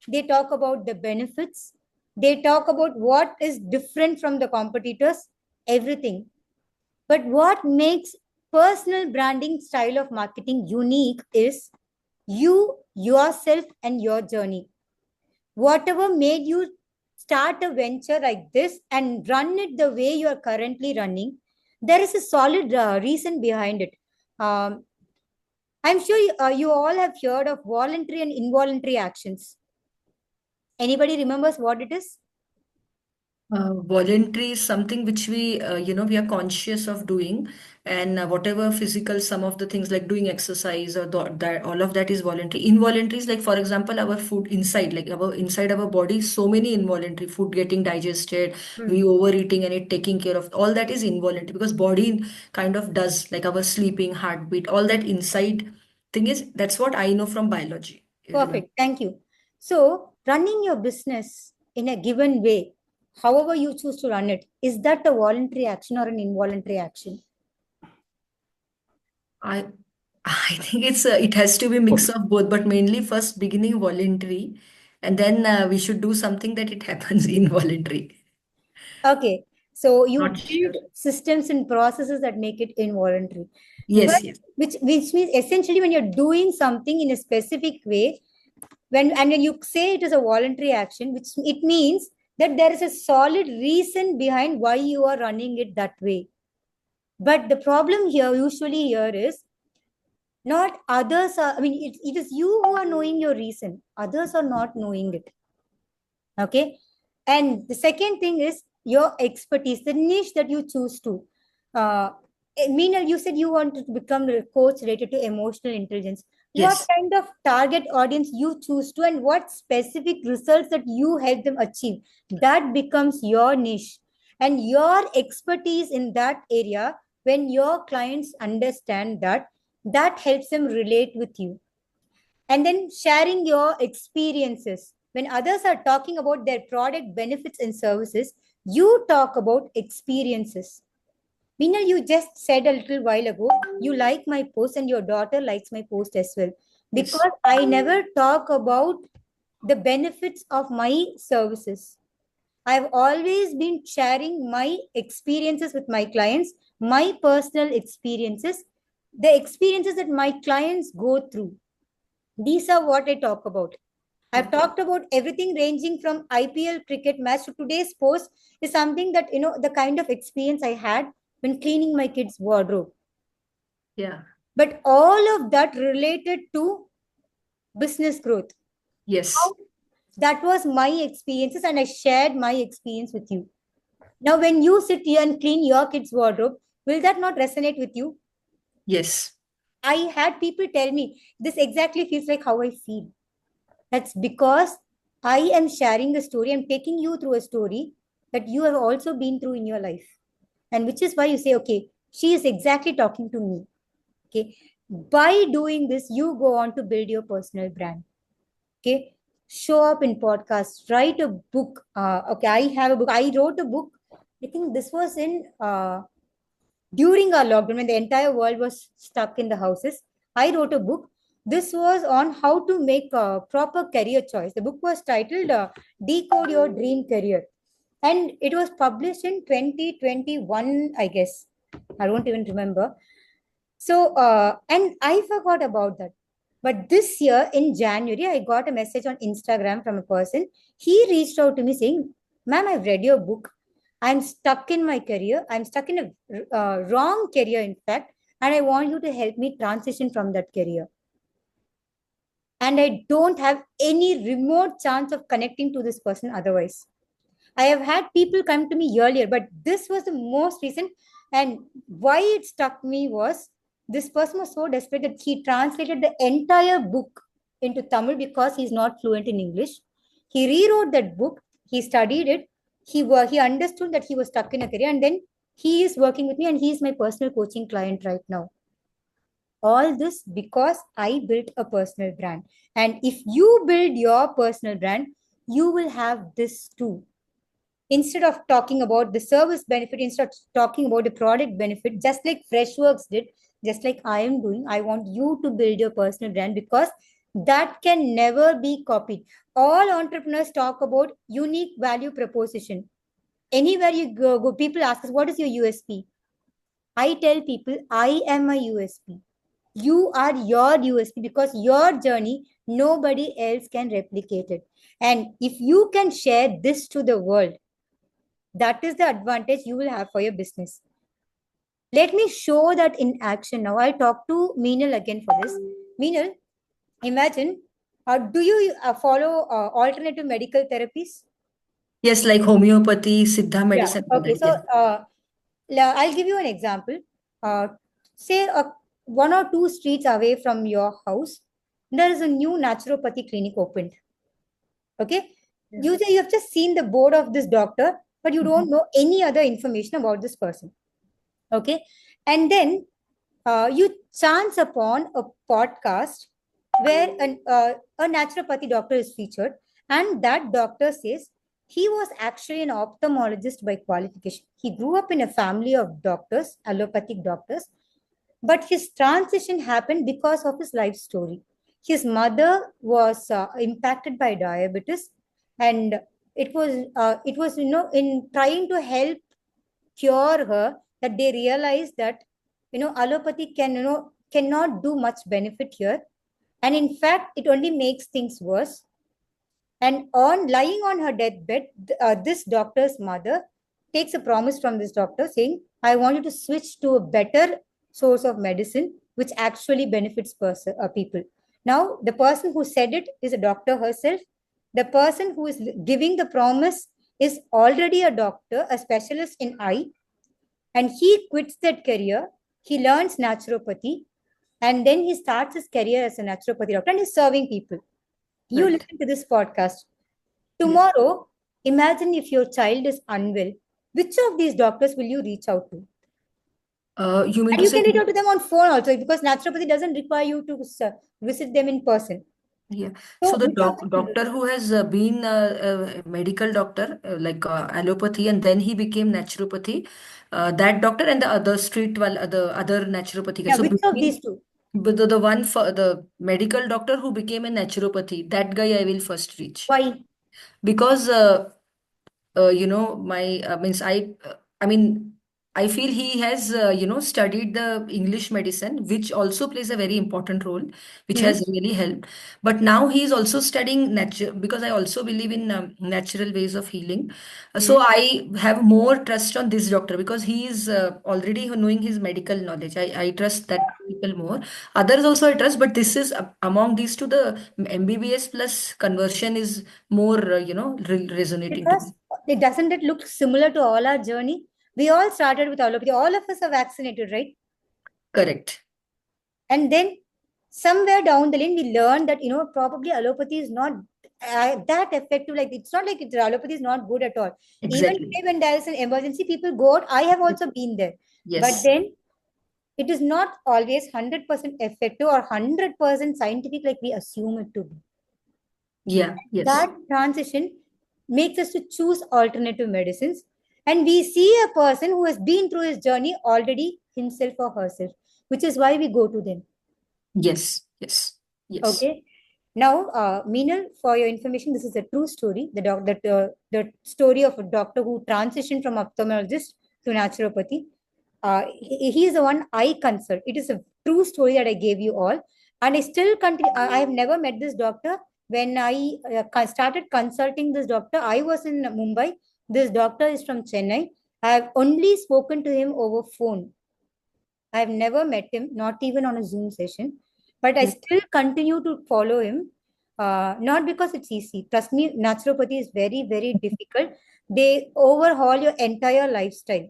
they talk about the benefits, they talk about what is different from the competitors, everything. But what makes personal branding style of marketing unique is you, yourself, and your journey. Whatever made you start a venture like this and run it the way you are currently running, there is a solid reason behind it. I'm sure you all have heard of voluntary and involuntary actions. Anybody remembers what it is? Voluntary is something which we are conscious of doing, and whatever physical, some of the things like doing exercise or that, all of that is voluntary. Involuntary is like, for example, our food inside, like our inside our body, so many involuntary food getting digested, we overeating and it taking care of, all that is involuntary because body kind of does like our sleeping, heartbeat, all that inside thing is, that's what I know from biology. Perfect. Thank you. So, running your business in a given way, however you choose to run it, is that a voluntary action or an involuntary action? I I think it has to be a mix of both, but mainly first beginning voluntary, and then we should do something that it happens involuntary. Okay. So you Not sure. build systems and processes that make it involuntary. Yes, But yes, which means essentially when you're doing something in a specific way, when you say it is a voluntary action, which it means that there is a solid reason behind why you are running it that way. But the problem here, usually here is not others are, I mean, it is you who are knowing your reason. Others are not knowing it. Okay. And the second thing is your expertise, the niche that you choose to. Uh, Meena, you said you wanted to become a coach related to emotional intelligence. What yes, kind of target audience you choose to, and what specific results that you help them achieve? That becomes your niche. And your expertise in that area, when your clients understand that, that helps them relate with you. And then sharing your experiences. When others are talking about their product benefits and services, you talk about experiences. Meena, you just said a little while ago, you like my post and your daughter likes my post as well. yes, Because I never talk about the benefits of my services. I've always been sharing my experiences with my clients, my personal experiences, the experiences that my clients go through. These are what I talk about. I've yeah, talked about everything ranging from IPL cricket match to today's post is something that, the kind of experience I had when cleaning my kids' wardrobe. yeah, But all of that related to business growth. yes, That was my experiences, and I shared my experience with you. Now, when you sit here and clean your kids' wardrobe, will that not resonate with you? yes, I had people tell me this exactly feels like how I feel. That's because I am sharing a story. I'm taking you through a story that you have also been through in your life. And which is why you say, okay, she is exactly talking to me. Okay. By doing this, you go on to build your personal brand. Okay. Show up in podcasts, write a book. Okay. I have a book. I wrote a book. I think this was in during our lockdown when the entire world was stuck in the houses. I wrote a book. This was on how to make a proper career choice. The book was titled Decode Your Dream Career, and it was published in 2021, I guess. I don't even remember. So and I forgot about that. But this year in January, I got a message on Instagram from a person. He reached out to me saying, "Ma'am, I've read your book. I'm stuck in my career. I'm stuck in a wrong career, in fact, and I want you to help me transition from that career." And I don't have any remote chance of connecting to this person otherwise. I have had people come to me earlier, but this was the most recent. And why it struck me was this person was so desperate that he translated the entire book into Tamil because he's not fluent in English. He rewrote that book, he studied it, he understood that he was stuck in a career, and then he is working with me and he is my personal coaching client right now. All this because I built a personal brand. And if you build your personal brand, you will have this too. Instead of talking about the service benefit, instead of talking about the product benefit, just like Freshworks did, just like I am doing, I want you to build your personal brand because that can never be copied. All entrepreneurs talk about unique value proposition. Anywhere you go, people ask us, what is your USP? I tell people, I am a USP. You are your USP because your journey, nobody else can replicate it. And if you can share this to the world, that is the advantage you will have for your business. Let me show that in action now. I'll talk to Meenal again for this. Meenal, imagine, do you follow alternative medical therapies? Yes, like homeopathy, Siddha Yeah. medicine, all Okay. that. So I'll give you an example. Say one or two streets away from your house, there is a new naturopathy clinic opened. Okay. Yeah. Usually you have just seen the board of this doctor, but you don't know any other information about this person. Okay. And then you chance upon a podcast where a naturopathy doctor is featured, and that doctor says he was actually an ophthalmologist by qualification. He grew up in a family of doctors, allopathic doctors, but his transition happened because of his life story. His mother was impacted by diabetes, and it was in trying to help cure her that they realized that allopathy cannot do much benefit here, and in fact it only makes things worse. And on lying on her deathbed, this doctor's mother takes a promise from this doctor saying, I want you to switch to a better source of medicine which actually benefits people. Now the person who said it is a doctor herself. The person who is giving the promise is already a doctor, a specialist in eye, and he quits that career. He learns naturopathy, and then he starts his career as a naturopathy doctor and is serving people. You Right. listen to this podcast. Yes. Tomorrow, imagine if your child is unwell. Which of these doctors will you reach out to? You mean And to you say, can reach out to them on phone also, because naturopathy doesn't require you to visit them in person. yeah. So, So the which of them will you doctor who has been a medical doctor, like allopathy, and then he became naturopathy, that doctor and the other street, well, the other naturopathy guy. Yeah, So which of between these two? but the one for the medical doctor who became a naturopathy, that guy I will first reach. Why? Because my means I mean I feel he has studied the English medicine, which also plays a very important role, which Hmm. has really helped. But now he is also studying nature, because I also believe in natural ways of healing. Hmm. So I have more trust on this doctor because he is already knowing his medical knowledge. I trust that people more. Others also I trust, but this is among these two, the MBBS plus conversion is more, resonating to Because me. doesn't it look similar to all our journey? We all started with allopathy. All of us are vaccinated, right? Correct. And then somewhere down the lane, we learned that, probably allopathy is not that effective. Like, it's not like allopathy is not good at all. Even Exactly. today, when there is an emergency, people go out. I have also been there. But Yes. then it is not always 100% effective or 100% scientific like we assume it to be. Yeah. Yes. That transition makes us to choose alternative medicines. And we see a person who has been through his journey already, himself or herself, which is why we go to them. Yes. Yes. Yes. Okay. Now, Meenal, for your information, this is a true story. The story of a doctor who transitioned from ophthalmologist to naturopathy. He is the one I consult. It is a true story that I gave you all, and I still continue. I have never met this doctor. When I started consulting this doctor, I was in Mumbai. This doctor is from Chennai. I have only spoken to him over phone. I have never met him, not even on a Zoom session, but I Yeah. still continue to follow him. Not because it's easy. Trust me, naturopathy is very, very difficult. They overhaul your entire lifestyle.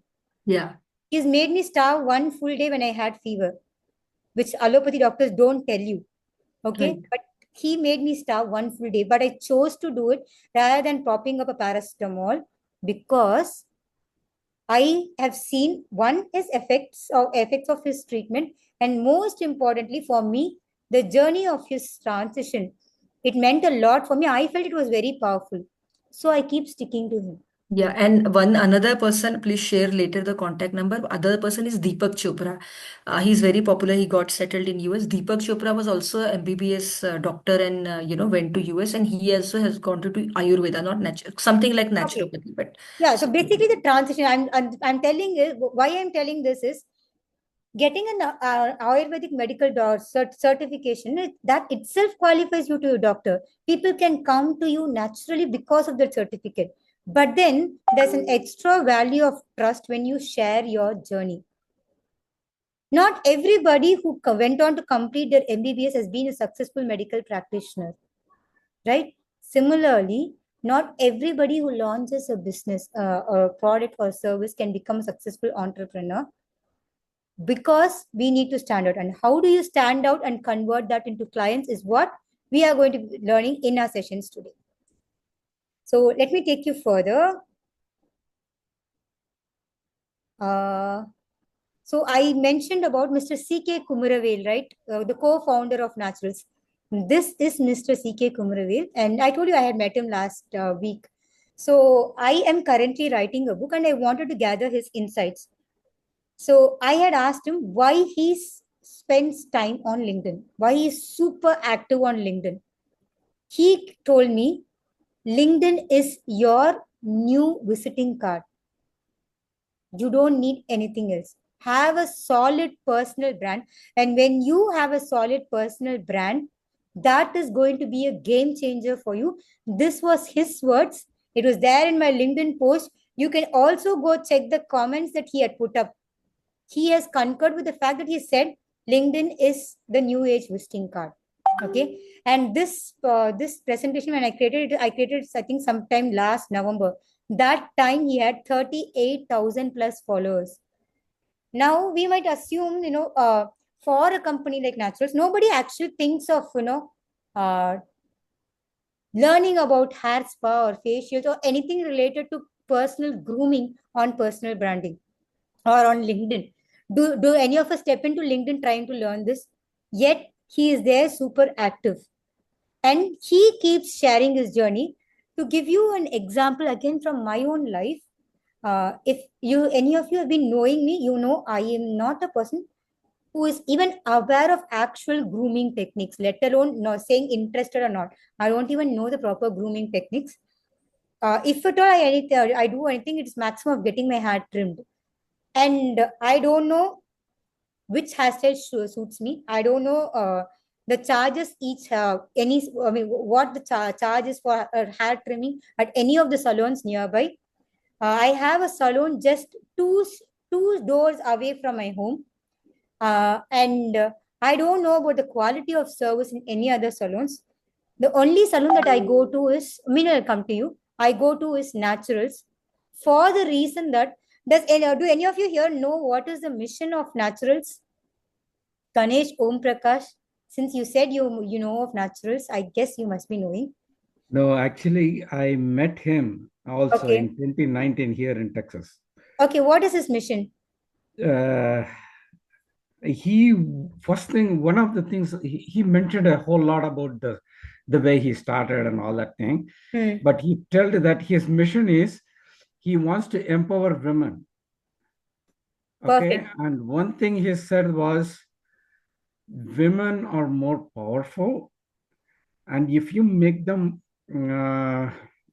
Yeah. He's made me starve one full day when I had fever, which allopathy doctors don't tell you. Okay. Right. But he made me starve one full day. But I chose to do it rather than propping up a paracetamol, because I have seen one is effects of his treatment, and most importantly for me, the journey of his transition. It meant a lot for me. I felt it was very powerful, so I keep sticking to him. Yeah, and one another person, please share later the contact number. Other person is Deepak Chopra. He's very popular. He got settled in US. Deepak Chopra was also a MBBS doctor and went to US, and he also has gone to Ayurveda, not something like Okay. naturopathy, but Yeah. So so, basically, the transition. I'm telling you why I'm telling this is getting an Ayurvedic medical certification. That itself qualifies you to a doctor. People can come to you naturally because of that certificate. But then there's an extra value of trust when you share your journey. Not everybody who went on to complete their MBBS has been a successful medical practitioner, right? Similarly, Not everybody who launches a business, a product or service can become a successful entrepreneur, because we need to stand out. And how do you stand out and convert that into clients is what we are going to be learning in our sessions today. So let me take you further. So I mentioned about Mr. C.K. Kumaravel, right? The co-founder of Naturals. This is Mr. C.K. Kumaravel, and I told you I had met him last week. So I am currently writing a book, and I wanted to gather his insights. So I had asked him why he spends time on LinkedIn, why he's super active on LinkedIn. He told me LinkedIn is your new visiting card. You don't need anything else. Have a solid personal brand. And when you have a solid personal brand, that is going to be a game changer for you. This was his words. It was there in my LinkedIn post. You can also go check the comments that he had put up. He has concurred with the fact that he said LinkedIn is the new age visiting card. Okay. And this presentation, when I created it, I think sometime last November. That time he had 38,000 plus followers. Now we might assume, for a company like Naturals, nobody actually thinks of, learning about hair spa or facials or anything related to personal grooming on personal branding or on LinkedIn. Do any of us step into LinkedIn trying to learn this? Yet he is there super active. And he keeps sharing his journey. To give you an example again from my own life, if any of you have been knowing me, you know I am not a person who is even aware of actual grooming techniques, let alone not saying interested or not. I don't even know the proper grooming techniques. If at all I do anything, it's maximum of getting my hair trimmed. And I don't know which hairstyle suits me. I don't know the charges each what the charge is for hair trimming at any of the salons nearby. I have a salon just two doors away from my home, and I don't know about the quality of service in any other salons. The only salon that I go to is, I'll come to you. I go to is Naturals, for the reason that do any of you here know what is the mission of Naturals? Ganesh, Om Prakash, since you said you know of Naturals, I guess you must be knowing. No, actually, I met him also in 2019 here in Texas. Okay, what is his mission? One of the things he mentioned a whole lot about the way he started and all that thing. But he told that his mission is he wants to empower women. Okay. Perfect. And one thing he said was, women are more powerful, and if you make them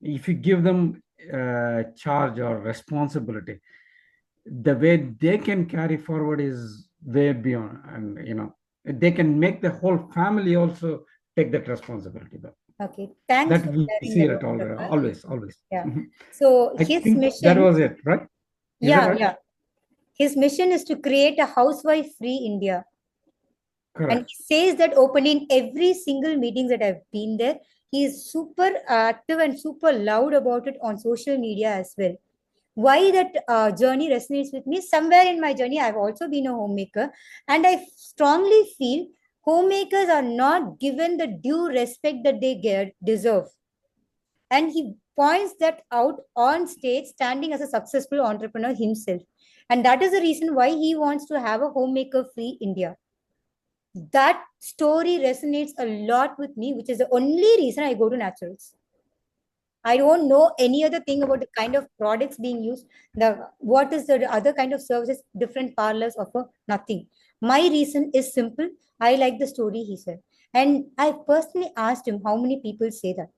if you give them charge or responsibility, the way they can carry forward is way beyond, and they can make the whole family also take that responsibility though. Okay, thanks that for we sharing see that, it always. Yeah. So I his think mission, that was it, right? Yeah. His mission is to create a housewife-free India. Correct. And he says that openly in every single meeting that I've been there. He is super active and super loud about it on social media as well. Why that journey resonates with me? Somewhere in my journey, I've also been a homemaker, and I strongly feel homemakers are not given the due respect that they deserve. And he points that out on stage, standing as a successful entrepreneur himself. And that is the reason why he wants to have a homemaker free India. That story resonates a lot with me, which is the only reason I go to Naturals. I don't know any other thing about the kind of products being used, what is the other kind of services different parlors offer. Nothing. My reason is simple. I like the story he said. And I personally asked him how many people say that.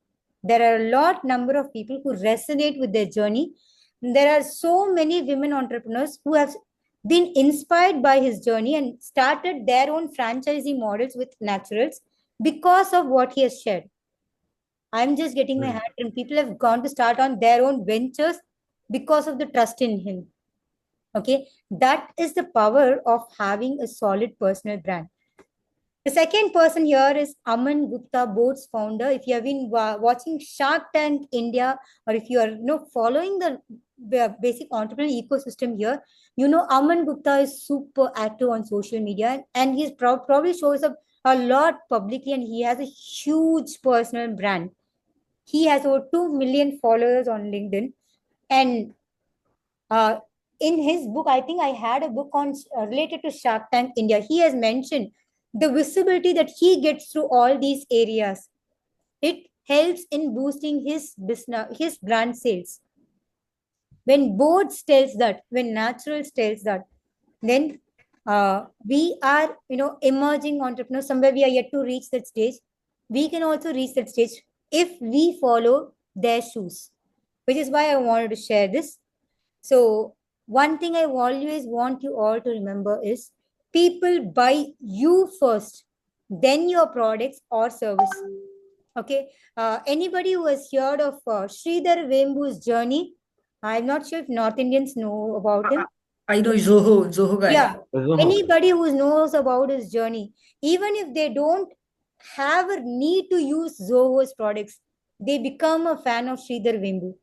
There are a lot number of people who resonate with their journey. There are so many women entrepreneurs who have been inspired by his journey and started their own franchising models with Naturals because of what he has shared. I'm just getting my hat, and people have gone to start on their own ventures because of the trust in him. Okay, that is the power of having a solid personal brand. The second person here is Aman Gupta, Boat's founder. If you have been watching Shark Tank India, or if you are following the basic entrepreneurial ecosystem here, Aman Gupta is super active on social media, and he's probably shows up a lot publicly, and he has a huge personal brand. He has over 2 million followers on LinkedIn, and uh, in his book, I think I had a book on related to Shark Tank India. He has mentioned the visibility that he gets through all these areas. It helps in boosting his business, his brand sales. When boards tells that, when naturals tells that, then we are, emerging entrepreneurs. Somewhere we are yet to reach that stage. We can also reach that stage if we follow their shoes, which is why I wanted to share this. So, one thing I always want you all to remember is people buy you first, then your products or service. Okay. Anybody who has heard of Sridhar Vembu's journey? I'm not sure if North Indians know about him. I know Zoho guy. Yeah. Anybody who knows about his journey, even if they don't have a need to use Zoho's products, they become a fan of Sridhar Vembu.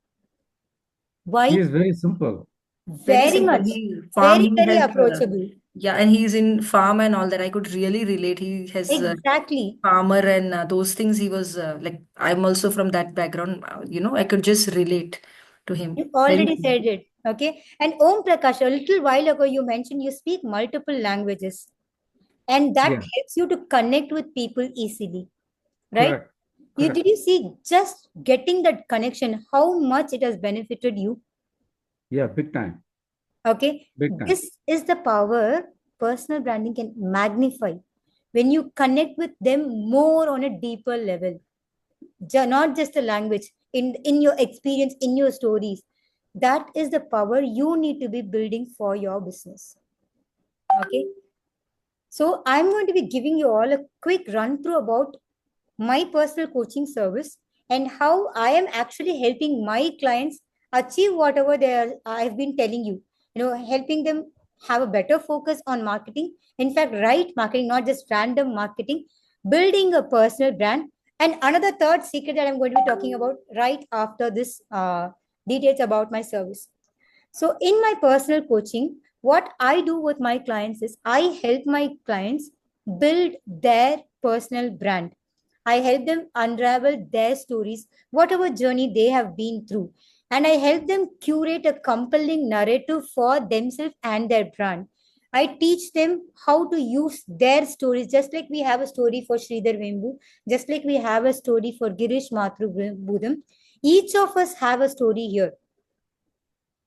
Why? He is very simple. Very Very simple. much. He farm. Very, He very has approachable. yeah, and he's in farm and all that. I could really relate. He has Exactly. farmer and those things. He was like, I'm also from that background. I could just relate to him. You Very already true. said it. Okay. And Om Prakash, a little while ago, you mentioned you speak multiple languages, and that Yeah, helps you to connect with people easily, right? correct. Correct. Did you see just getting that connection, how much it has benefited you? Yeah, big time. Okay. Big time. This is the power personal branding can magnify when you connect with them more on a deeper level. Not just the language, in your experience, in your stories. That is the power you need to be building for your business. Okay. So I'm going to be giving you all a quick run through about my personal coaching service and how I am actually helping my clients achieve whatever I've been telling you. Helping them have a better focus on marketing. In fact, right marketing, not just random marketing, building a personal brand. And another third secret that I'm going to be talking about right after this details about my service. So, in my personal coaching, what I do with my clients is I help my clients build their personal brand. I help them unravel their stories, whatever journey they have been through. And I help them curate a compelling narrative for themselves and their brand. I teach them how to use their stories, just like we have a story for Sridhar Vembu, just like we have a story for Girish Matru Budam. Each of us have a story here,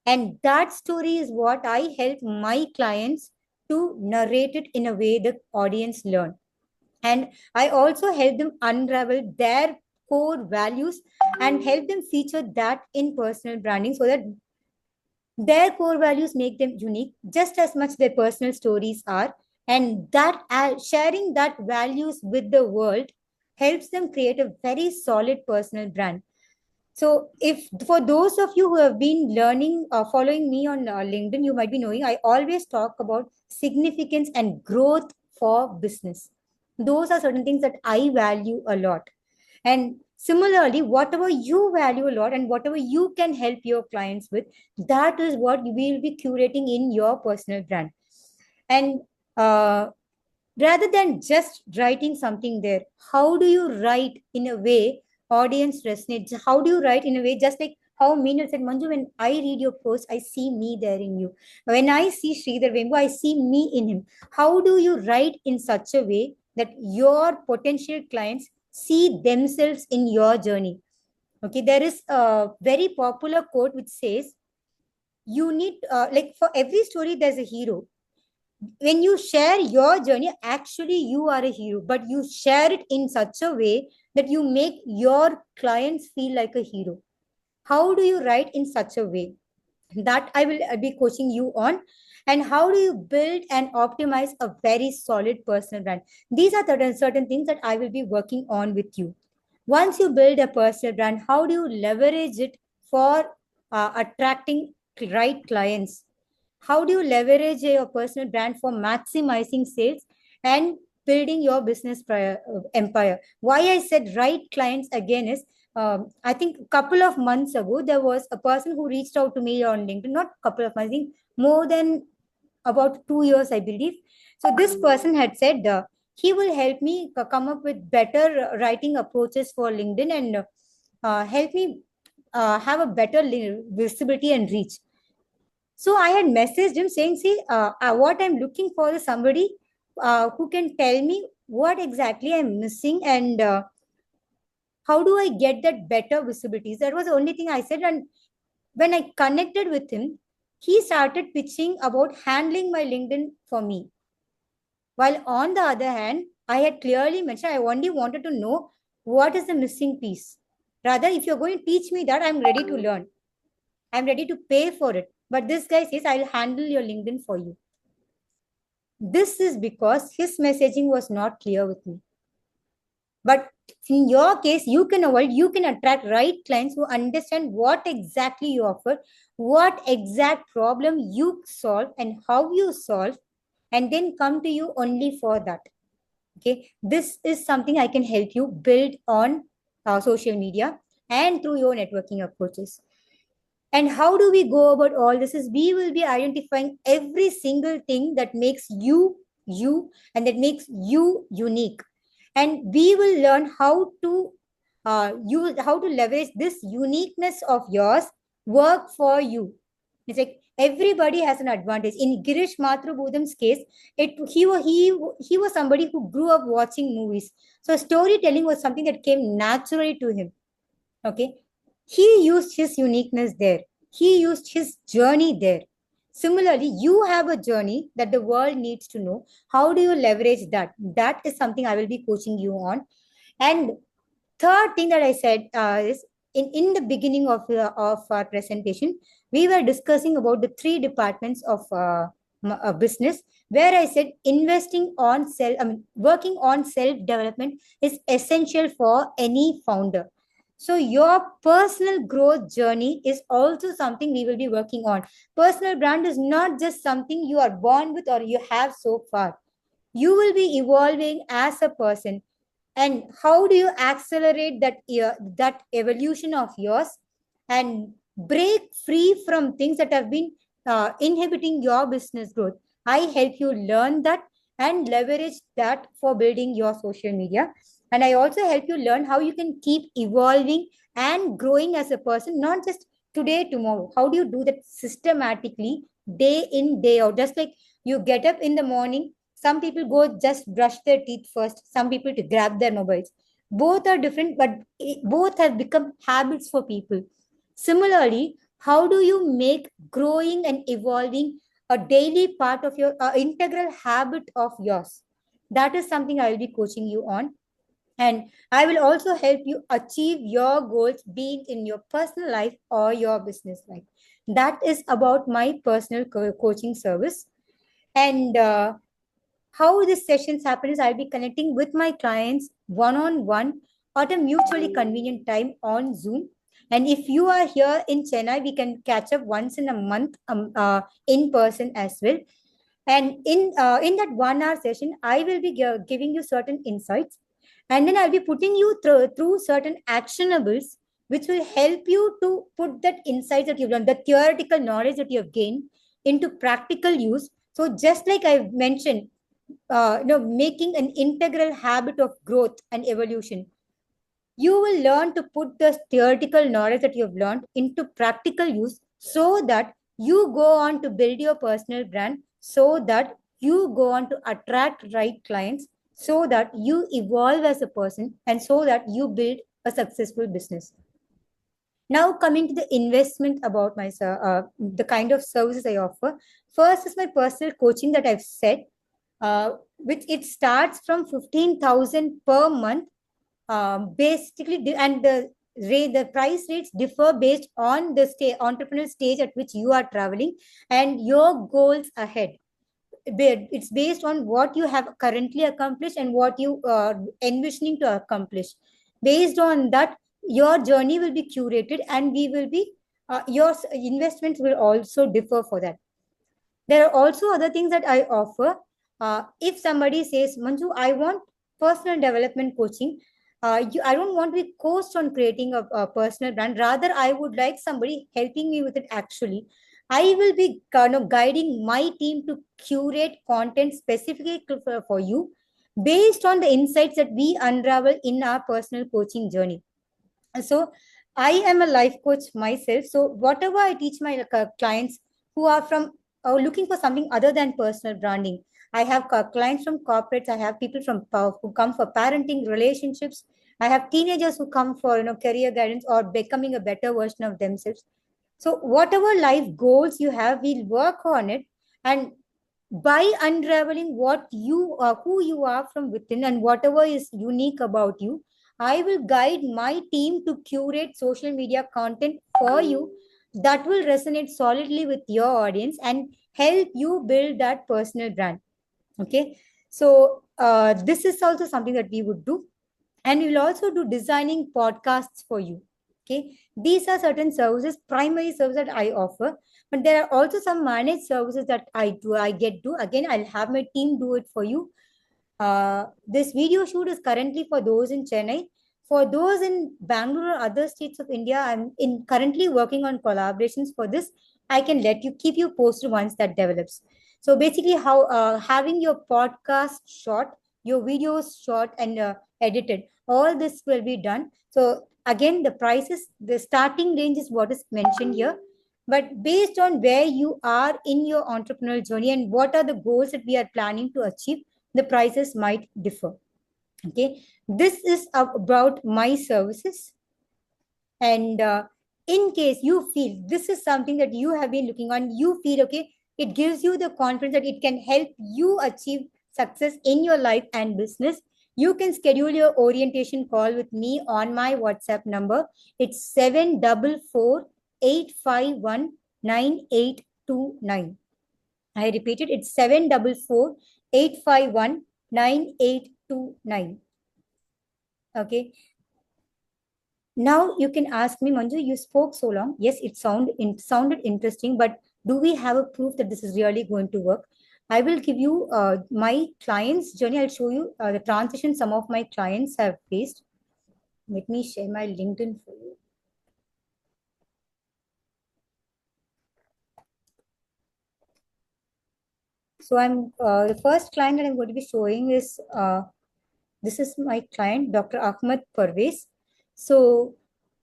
and that story is what I help my clients to narrate it in a way the audience learn. And I also help them unravel their core values and help them feature that in personal branding so that their core values make them unique just as much their personal stories are. And that sharing that values with the world helps them create a very solid personal brand. So, if for those of you who have been learning, following me on LinkedIn, you might be knowing I always talk about significance and growth for business. Those are certain things that I value a lot. And similarly, whatever you value a lot and whatever you can help your clients with, that is what you will be curating in your personal brand. And uh, rather than just writing something there, how do you write in a way audience resonates? How do you write in a way just like how Meenal said, Manju, when I read your post, I see me there in you. When I see Sridhar Vembu, I see me in him. How do you write in such a way that your potential clients see themselves in your journey? Okay, there is a very popular quote which says, you need, like for every story, there's a hero. When you share your journey, actually you are a hero, but you share it in such a way that you make your clients feel like a hero. How do you write in such a way? That I will be coaching you on. And how do you build and optimize a very solid personal brand? These are certain things that I will be working on with you. Once you build a personal brand, how do you leverage it for attracting right clients? How do you leverage your personal brand for maximizing sales and building your business empire. Why I said right clients again is, I think a couple of months ago, there was a person who reached out to me on LinkedIn, not a couple of months, I think more than about 2 years, I believe. So this person had said he will help me come up with better writing approaches for LinkedIn and help me have a better visibility and reach. So I had messaged him saying, see, what I'm looking for is somebody who can tell me what exactly I'm missing and how do I get that better visibility. That was the only thing I said. And when I connected with him, he started pitching about handling my LinkedIn for me. While on the other hand, I had clearly mentioned I only wanted to know what is the missing piece. Rather, if you're going to teach me that, I'm ready to learn. I'm ready to pay for it. But this guy says, I'll handle your LinkedIn for you. This is because his messaging was not clear with me. But in your case, you can attract right clients who understand what exactly you offer, what exact problem you solve and how you solve, and then come to you only for that. Okay, this is something I can help you build on social media and through your networking approaches. And how do we go about all this is we will be identifying every single thing that makes you you and that makes you unique, and we will learn how to leverage this uniqueness of yours work for you. It's like everybody has an advantage. In Girish Mathrubootham's case, he was somebody who grew up watching movies, so storytelling was something that came naturally to him. Okay, he used his uniqueness there. He used his journey there. Similarly, you have a journey that the world needs to know. How do you leverage that? That is something I will be coaching you on. And third thing that I said is in the beginning of our presentation, we were discussing about the three departments of a business, where I said working on self development is essential for any founder. So your personal growth journey is also something we will be working on. Personal brand is not just something you are born with or you have so far. You will be evolving as a person. And how do you accelerate that evolution of yours and break free from things that have been inhibiting your business growth? I help you learn that and leverage that for building your social media. And I also help you learn how you can keep evolving and growing as a person, not just today, tomorrow. How do you do that systematically, day in, day out? Just like you get up in the morning, some people go just brush their teeth first, some people to grab their mobiles. Both are different, but both have become habits for people. Similarly, how do you make growing and evolving a daily part of your integral habit of yours? That is something I will be coaching you on. And I will also help you achieve your goals, be it in your personal life or your business life. That is about my personal coaching service. And how these sessions happen is I'll be connecting with my clients one-on-one at a mutually convenient time on Zoom. And if you are here in Chennai, we can catch up once in a month in person as well. And in that 1 hour session, I will be giving you certain insights, and then I'll be putting you through certain actionables, which will help you to put that insights that you've learned, the theoretical knowledge that you have gained, into practical use. So just like I mentioned, making an integral habit of growth and evolution, you will learn to put the theoretical knowledge that you've learned into practical use, so that you go on to build your personal brand, so that you go on to attract right clients, so that you evolve as a person, and so that you build a successful business. Now, coming to the investment about myself, the kind of services I offer. First is my personal coaching that I've said, which it starts from 15,000 per month. Basically, and the price rates differ based on the entrepreneurial stage at which you are traveling and your goals ahead. It's based on what you have currently accomplished and what you are envisioning to accomplish. Based on that, your journey will be curated, and we will be your investments will also differ for that. There are also other things that I offer. If somebody says, Manju, I want personal development coaching, I don't want to be coached on creating a personal brand. Rather, I would like somebody helping me with it actually. I will be kind of guiding my team to curate content specifically for you based on the insights that we unravel in our personal coaching journey. So I am a life coach myself. So whatever I teach my clients who are from looking for something other than personal branding, I have clients from corporates. I have people from who come for parenting, relationships. I have teenagers who come for career guidance or becoming a better version of themselves. So whatever life goals you have, we'll work on it. And by unraveling what you are, who you are from within, and whatever is unique about you, I will guide my team to curate social media content for you that will resonate solidly with your audience and help you build that personal brand. Okay. So this is also something that we would do. And we will also do designing podcasts for you. Okay. These are certain services, primary services that I offer. But there are also some managed services that I get to. Again, I'll have my team do it for you. This video shoot is currently for those in Chennai. For those in Bangalore or other states of India, I'm currently working on collaborations for this. I can keep you posted once that develops. So basically, how having your podcast shot, your videos shot and edited, all this will be done. So again, the starting range is what is mentioned here. But based on where you are in your entrepreneurial journey and what are the goals that we are planning to achieve, the prices might differ. Okay, this is about my services. And in case you feel this is something that you have been looking on, you feel okay, it gives you the confidence that it can help you achieve success in your life and business, you can schedule your orientation call with me on my WhatsApp number. It's 744-851-9829. I repeated, it's 744-851-9829. Okay. Now you can ask me, Manju, you spoke so long. Yes, it sounded interesting, but do we have a proof that this is really going to work? I will give you my clients' journey. I'll show you the transition some of my clients have faced. Let me share my LinkedIn for you. So the first client that I'm going to be showing is, this is my client, Dr. Ahmed Parvez. So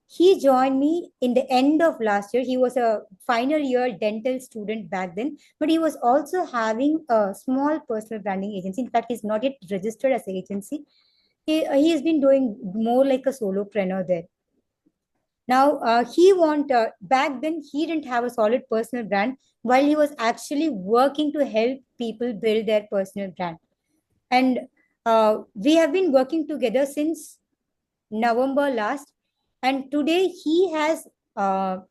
he joined me in the end of last year. He was a final year dental student back then, but he was also having a small personal branding agency. In fact, he's not yet registered as an agency. He has been doing more like a solopreneur there. Now, back then, he didn't have a solid personal brand while he was actually working to help people build their personal brand. And we have been working together since November last. And today he has got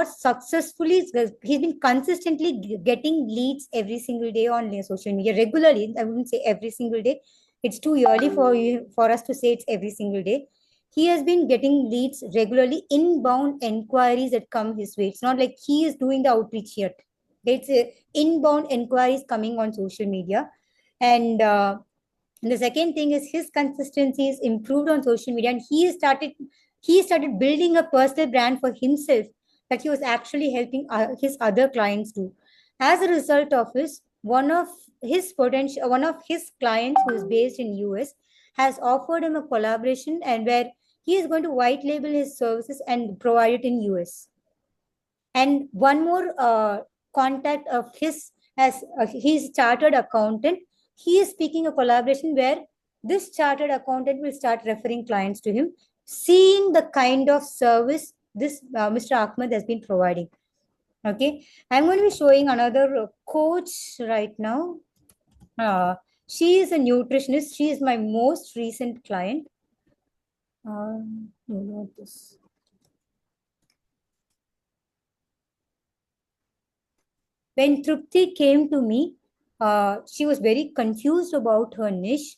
successfully, he's been consistently getting leads every single day on social media regularly. I wouldn't say every single day. It's too early for us to say it's every single day. He has been getting leads regularly, inbound inquiries that come his way. It's not like he is doing the outreach yet. It's inbound inquiries coming on social media. And the second thing is his consistency is improved on social media, and he started building a personal brand for himself that he was actually helping his other clients do. As a result of this, one of his clients who is based in US has offered him a collaboration, and where he is going to white label his services and provide it in US. And one more contact of his as he's chartered accountant. He is speaking a collaboration where this chartered accountant will start referring clients to him, seeing the kind of service this Mr. Ahmed has been providing. Okay, I'm going to be showing another coach right now. She is a nutritionist. She is my most recent client. Not this. When Trupti came to me, she was very confused about her niche.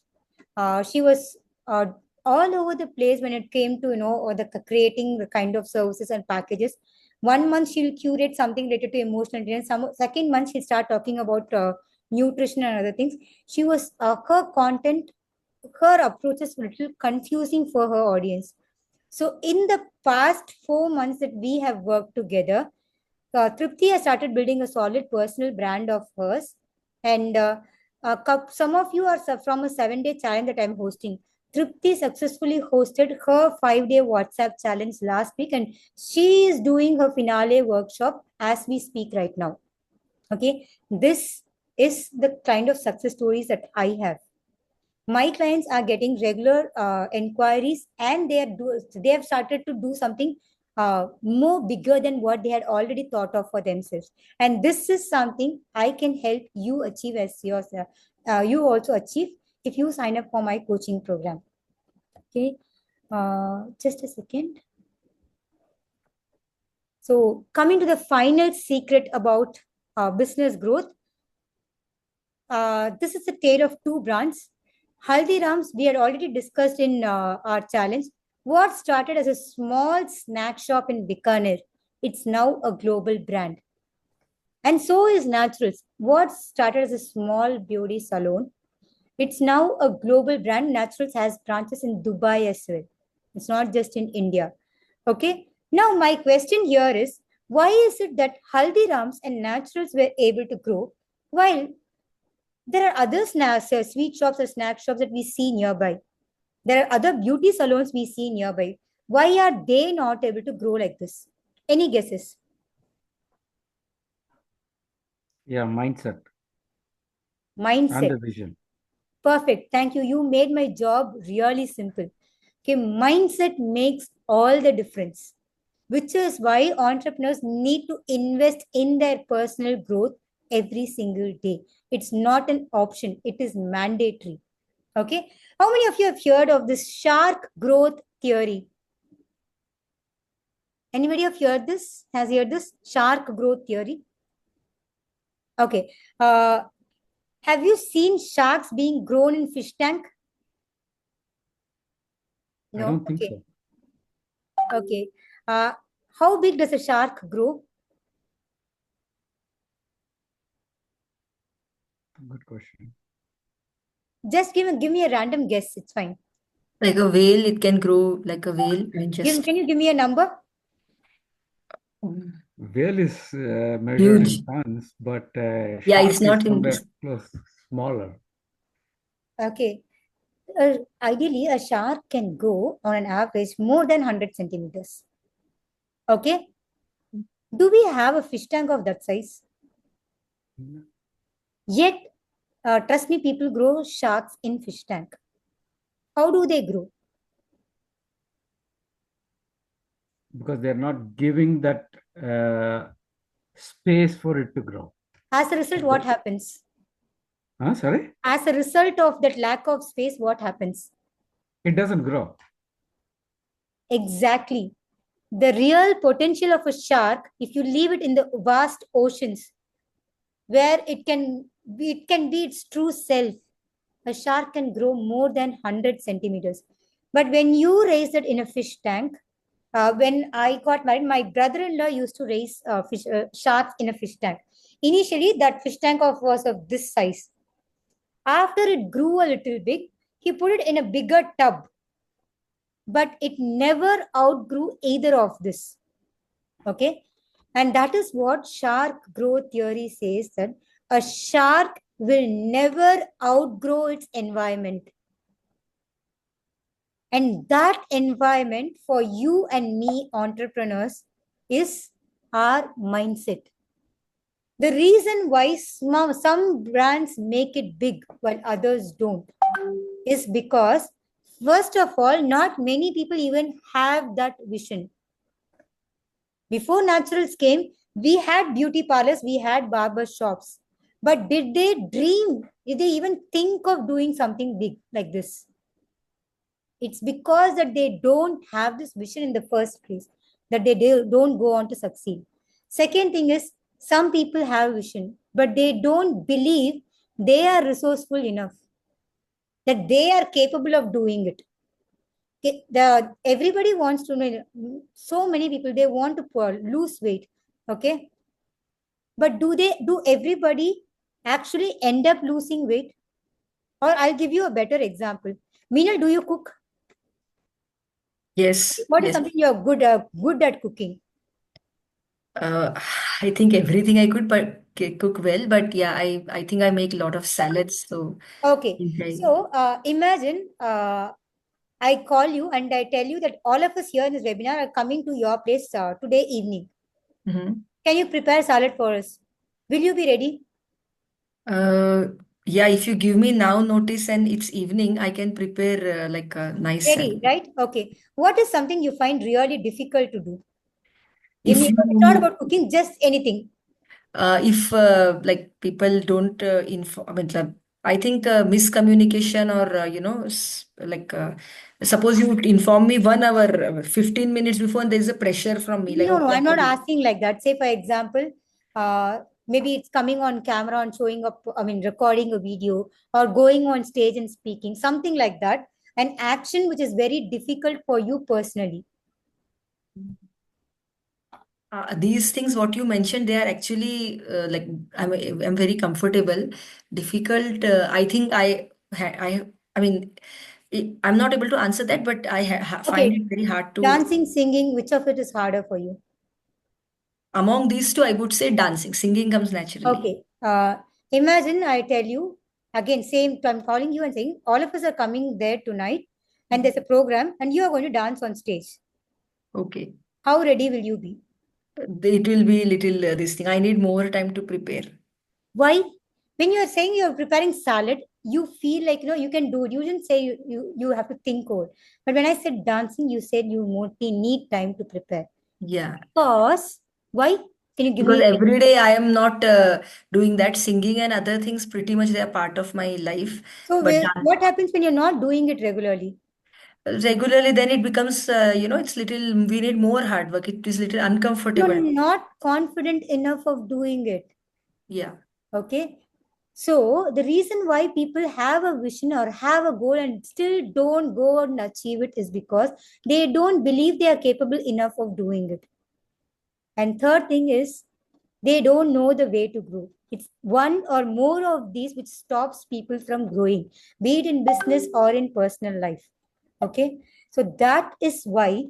She was all over the place when it came to creating the kind of services and packages. 1 month she'll curate something related to emotional intelligence. Second month she'll start talking about nutrition and other things. She was her content, her approach is a little confusing for her audience. So in the past 4 months that we have worked together, Tripti has started building a solid personal brand of hers. And some of you are from a 7-day challenge that I'm hosting. Tripti successfully hosted her 5-day WhatsApp challenge last week, and she is doing her finale workshop as we speak right now. Okay, this is the kind of success stories that I have. My clients are getting regular inquiries, and they have started to do something more bigger than what they had already thought of for themselves. And this is something I can help you achieve as yourself. You also achieve if you sign up for my coaching program. Okay, just a second. So coming to the final secret about business growth, this is a tale of two brands. Haldiram's, we had already discussed in our challenge. What started as a small snack shop in Bikaner, it's now a global brand. And so is Naturals. What started as a small beauty salon, it's now a global brand. Naturals has branches in Dubai as well. It's not just in India. Okay. Now, my question here is, why is it that Haldiram's and Naturals were able to grow while there are other sweet shops or snack shops that we see nearby? There are other beauty salons we see nearby. Why are they not able to grow like this? Any guesses? Yeah, mindset. Mindset. And the vision. Perfect. Thank you. You made my job really simple. Okay, mindset makes all the difference, which is why entrepreneurs need to invest in their personal growth every single day. It's not an option, it is mandatory. Okay. How many of you have heard of this shark growth theory? Anybody have heard this? Has heard this shark growth theory? Okay. Have you seen sharks being grown in fish tank? No. I don't think okay. so. Okay. How big does a shark grow? Good question. Just give me a random guess. It's fine. Like a whale, it can grow like a whale. I mean, just Can you give me a number? Whale is measured huge. in tons, but Yeah, shark it's is not in somewhere close, smaller. Okay. Ideally, a shark can go on an average more than 100 centimeters. Okay. Do we have a fish tank of that size? Yet, trust me, people grow sharks in fish tank. How do they grow? Because they're not giving that space for it to grow. As a result, what happens? Sorry? As a result of that lack of space, what happens? It doesn't grow. Exactly. The real potential of a shark, if you leave it in the vast oceans, where it can be its true self, a shark can grow more than 100 centimeters. But when you raise it in a fish tank, when I got married, my brother-in-law used to raise sharks in a fish tank. Initially, that fish tank was of this size. After it grew a little big, he put it in a bigger tub. But it never outgrew either of this. Okay? And that is what shark growth theory says, that a shark will never outgrow its environment. And that environment for you and me entrepreneurs is our mindset. The reason why some brands make it big while others don't is because, first of all, not many people even have that vision. Before Naturals came, we had beauty parlors, we had barber shops. But did they dream? Did they even think of doing something big like this? It's because that they don't have this vision in the first place, that they don't go on to succeed. Second thing is, some people have vision, but they don't believe they are resourceful enough, that they are capable of doing it. Everybody wants to know, so many people, they want to lose weight. Okay. But do everybody actually end up losing weight? Or I'll give you a better example. Meenal, do you cook? Yes, What is yes. something you're good at cooking? Uh, I think everything I could, but cook well. But yeah, I think I make a lot of salads. So Okay. okay. So imagine I call you and I tell you that all of us here in this webinar are coming to your place today evening. Mm-hmm. Can you prepare salad for us? Will you be ready? Uh, yeah, if you give me now notice and it's evening, I can prepare like a nice Ready, salad. right? Okay. What is something you find really difficult to do? If It's not you about cooking, just anything. if like people don't inform, I mean, I think miscommunication or like suppose you would inform me 1 hour, 15 minutes before, and there's a pressure from me like, No, okay, I'm I not can. asking like that. Say, for example, maybe it's coming on camera and showing up, I mean, recording a video or going on stage and speaking, something like that. An action which is very difficult for you personally. These things, what you mentioned, they are actually like I'm very comfortable. Difficult, I think I mean, I'm not able to answer that, but I find Okay. it very hard to. Dancing, singing, which of it is harder for you? Among these two, I would say dancing. Singing comes naturally. Okay. Imagine I tell you again, same, I'm calling you and saying, all of us are coming there tonight and there's a program and you are going to dance on stage. Okay. How ready will you be? It will be little this thing. I need more time to prepare. Why? When you're saying you're preparing salad, you feel like you can do it. You didn't say you have to think over. But when I said dancing, you said you mostly need time to prepare. Yeah. Because why? Can you give Because me a every day I am not doing that. Singing and other things, pretty much they are part of my life. so But what happens when you're not doing it regularly? regularly, then it becomes, it's little, we need more hard work. It is little You're uncomfortable. not confident enough of doing it. Yeah. Okay. So the reason why people have a vision or have a goal and still don't go and achieve it is because they don't believe they are capable enough of doing it. And third thing is they don't know the way to grow. It's one or more of these which stops people from growing, be it in business or in personal life. Okay. So that is why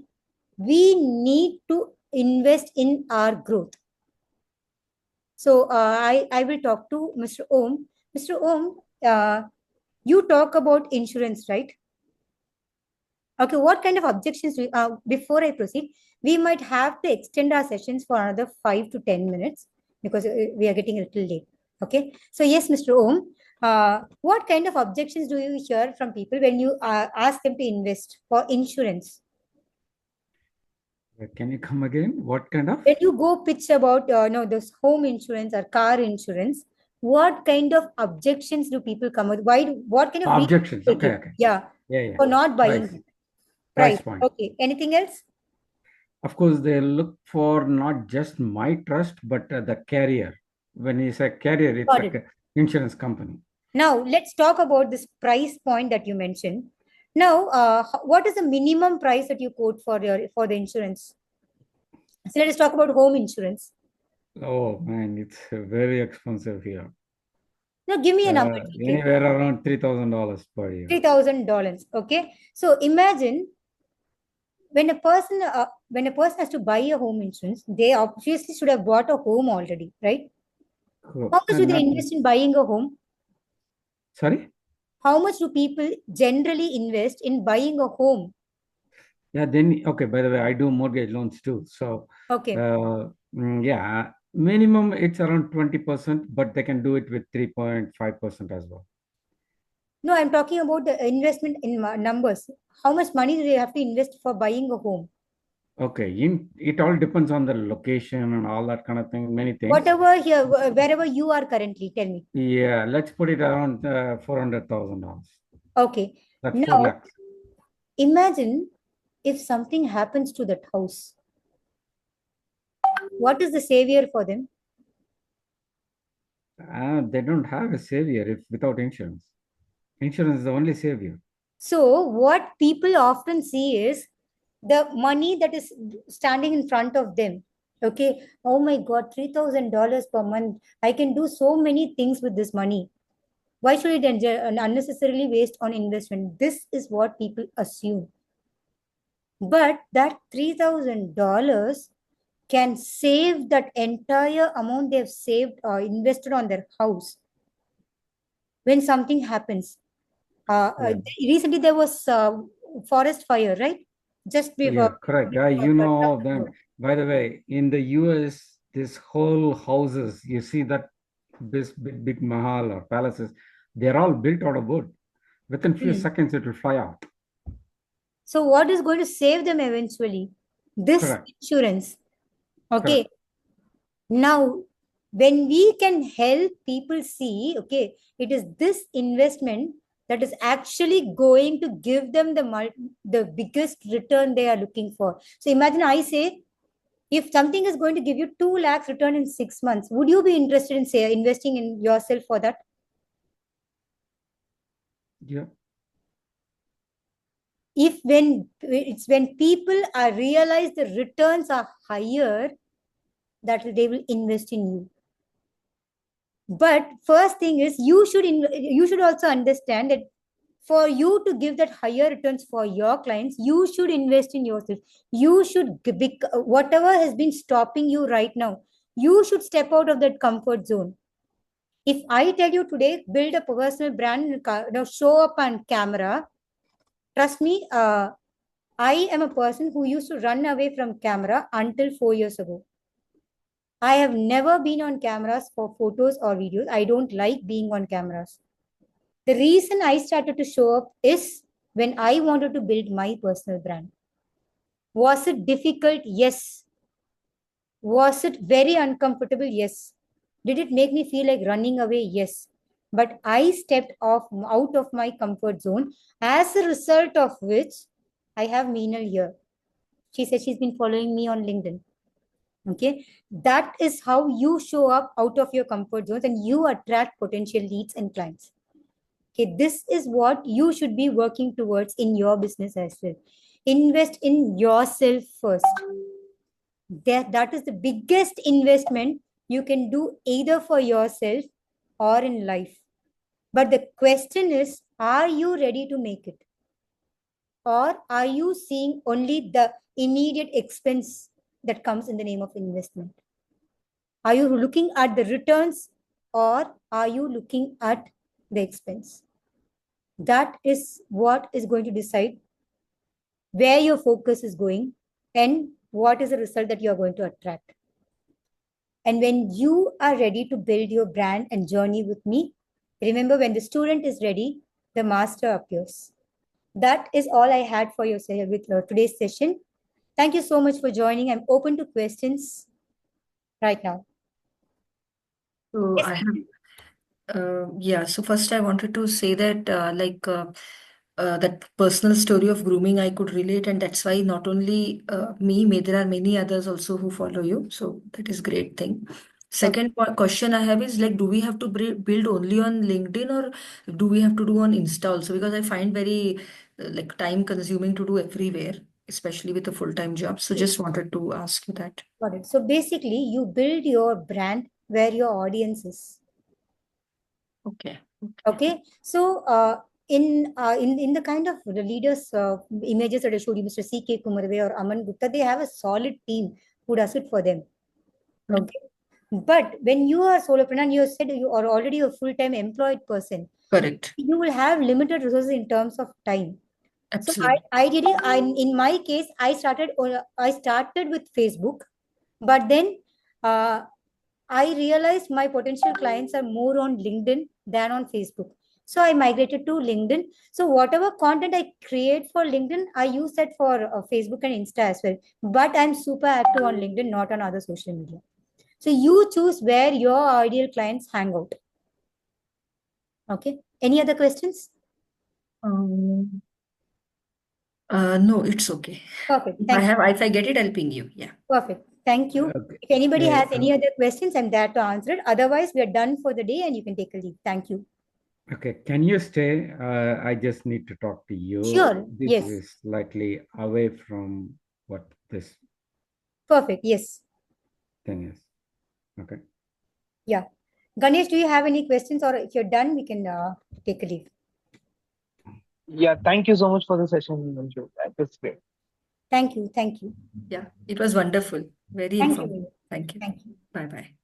we need to invest in our growth. So I will talk to Mr. Om. Mr. Om, you talk about insurance, right? Okay, what kind of objections before I proceed, we might have to extend our sessions for another 5 to 10 minutes because we are getting a little late. Okay, so yes, Mr. Om, what kind of objections do you hear from people when you ask them to invest for insurance? Can you come again? What kind of When you go pitch about no this home insurance or car insurance, what kind of objections do people come with? What kind of reason objections? they Okay, give? okay. Yeah, Yeah, yeah. for not buying Price, it. Price. price point. Okay. Anything else? Of course, they look for not just my trust, but the carrier. When you say carrier, it's Got a it. insurance company. Now let's talk about this price point that you mentioned. Now, what is the minimum price that you quote for the insurance? So let us talk about home insurance. Oh man, it's very expensive here. Now, give me a number. Okay, Anywhere around $3,000 per year. $3,000. Okay, so imagine when a person has to buy a home insurance, they obviously should have bought a home already, right? Cool. How much do And they not, invest in buying a home? sorry? How much do people generally invest in buying a home? Yeah, then, okay, by the way, I do mortgage loans too. So, Okay. yeah, minimum it's around 20%, but they can do it with 3.5% as well. No, I'm talking about the investment in numbers. How much money do they have to invest for buying a home? Okay, it all depends on the location and all that kind of thing, many things. Whatever here, wherever you are currently, tell me. Yeah, let's put it around $400,000. Okay. That's 4 Now, lakhs. imagine if something happens to that house. What is the savior for them? They don't have a savior if without insurance. Insurance is the only savior. So, what people often see is the money that is standing in front of them. Okay. Oh my God, $3,000 per month. I can do so many things with this money. Why should it unnecessarily waste on investment? This is what people assume. But that $3,000 can save that entire amount they've saved or invested on their house when something happens. Yeah. Recently, there was forest fire, right? Just before. Yeah, correct. You know, then, by the way, in the US, this whole houses, you see that this big mahal or palaces, they're all built out of wood. Within few seconds, it will fly out. So, what is going to save them eventually? This Correct. insurance. Okay. Correct. Now, when we can help people see, okay, it is this investment that is actually going to give them the biggest return they are looking for. So imagine I say, if something is going to give you 2 lakhs return in 6 months, would you be interested in say investing in yourself for that? Yeah. If when people are realize the returns are higher, that they will invest in you. But first thing is you should also understand that for you to give that higher returns for your clients, you should invest in yourself. You should whatever has been stopping you right now, you should step out of that comfort zone. If I tell you today, build a personal brand, show up on camera, trust me, I am a person who used to run away from camera until 4 years ago. I have never been on cameras for photos or videos. I don't like being on cameras. The reason I started to show up is when I wanted to build my personal brand. Was it difficult? Yes. Was it very uncomfortable? Yes. Did it make me feel like running away? Yes. But I stepped out of my comfort zone, as a result of which I have Meenal here. She said she's been following me on LinkedIn. Okay. That is how you show up out of your comfort zones and you attract potential leads and clients. Okay, this is what you should be working towards in your business as well. Invest in yourself first. That is the biggest investment you can do either for yourself or in life. But the question is, are you ready to make it? Or are you seeing only the immediate expense that comes in the name of investment? Are you looking at the returns or are you looking at the expense? That is what is going to decide where your focus is going and what is the result that you are going to attract. And when you are ready to build your brand and journey with me, remember, when the student is ready, the master appears. That is all I had for you with today's session. Thank you so much for joining. I'm open to questions right now. So Yes. I have yeah, so first I wanted to say that that personal story of grooming I could relate, and that's why not only me, there are many others also who follow you. So that is great thing. Okay. Second question I have is like, do we have to build only on LinkedIn or do we have to do on Insta also? Because I find very like time consuming to do everywhere, especially with a full-time job. So just wanted to ask you that. Got it. So basically, you build your brand where your audience is. Okay. Okay. So in the kind of the leaders images that I showed you, Mr. C.K. Kumarve or Aman Gupta, they have a solid team who does it for them. Okay. But when you are solopreneur and you said you are already a full-time employed person, Correct. you will have limited resources in terms of time. So Absolutely. in my case, I started with Facebook, but then I realized my potential clients are more on LinkedIn than on Facebook. So I migrated to LinkedIn. So whatever content I create for LinkedIn, I use that for Facebook and Insta as well. But I'm super active on LinkedIn, not on other social media. So you choose where your ideal clients hang out. Okay. Any other questions? Um, no, it's okay. Perfect. Thank you. If I get it, I'll ping you. Yeah. Perfect. Thank you. Okay. If anybody has any other questions, I'm there to answer it. Otherwise, we are done for the day and you can take a leave. Thank you. Okay, can you stay? I just need to talk to you. Sure. This Yes. is slightly away from what this. Perfect. Yes. 10 years. Okay. Yeah. Ganesh, do you have any questions, or if you're done, we can take a leave? Yeah, thank you so much for the session, Manju. That was great. Thank you. Thank you. Yeah, it was wonderful. Very Thank informative. you. Thank you. Thank you. Bye bye.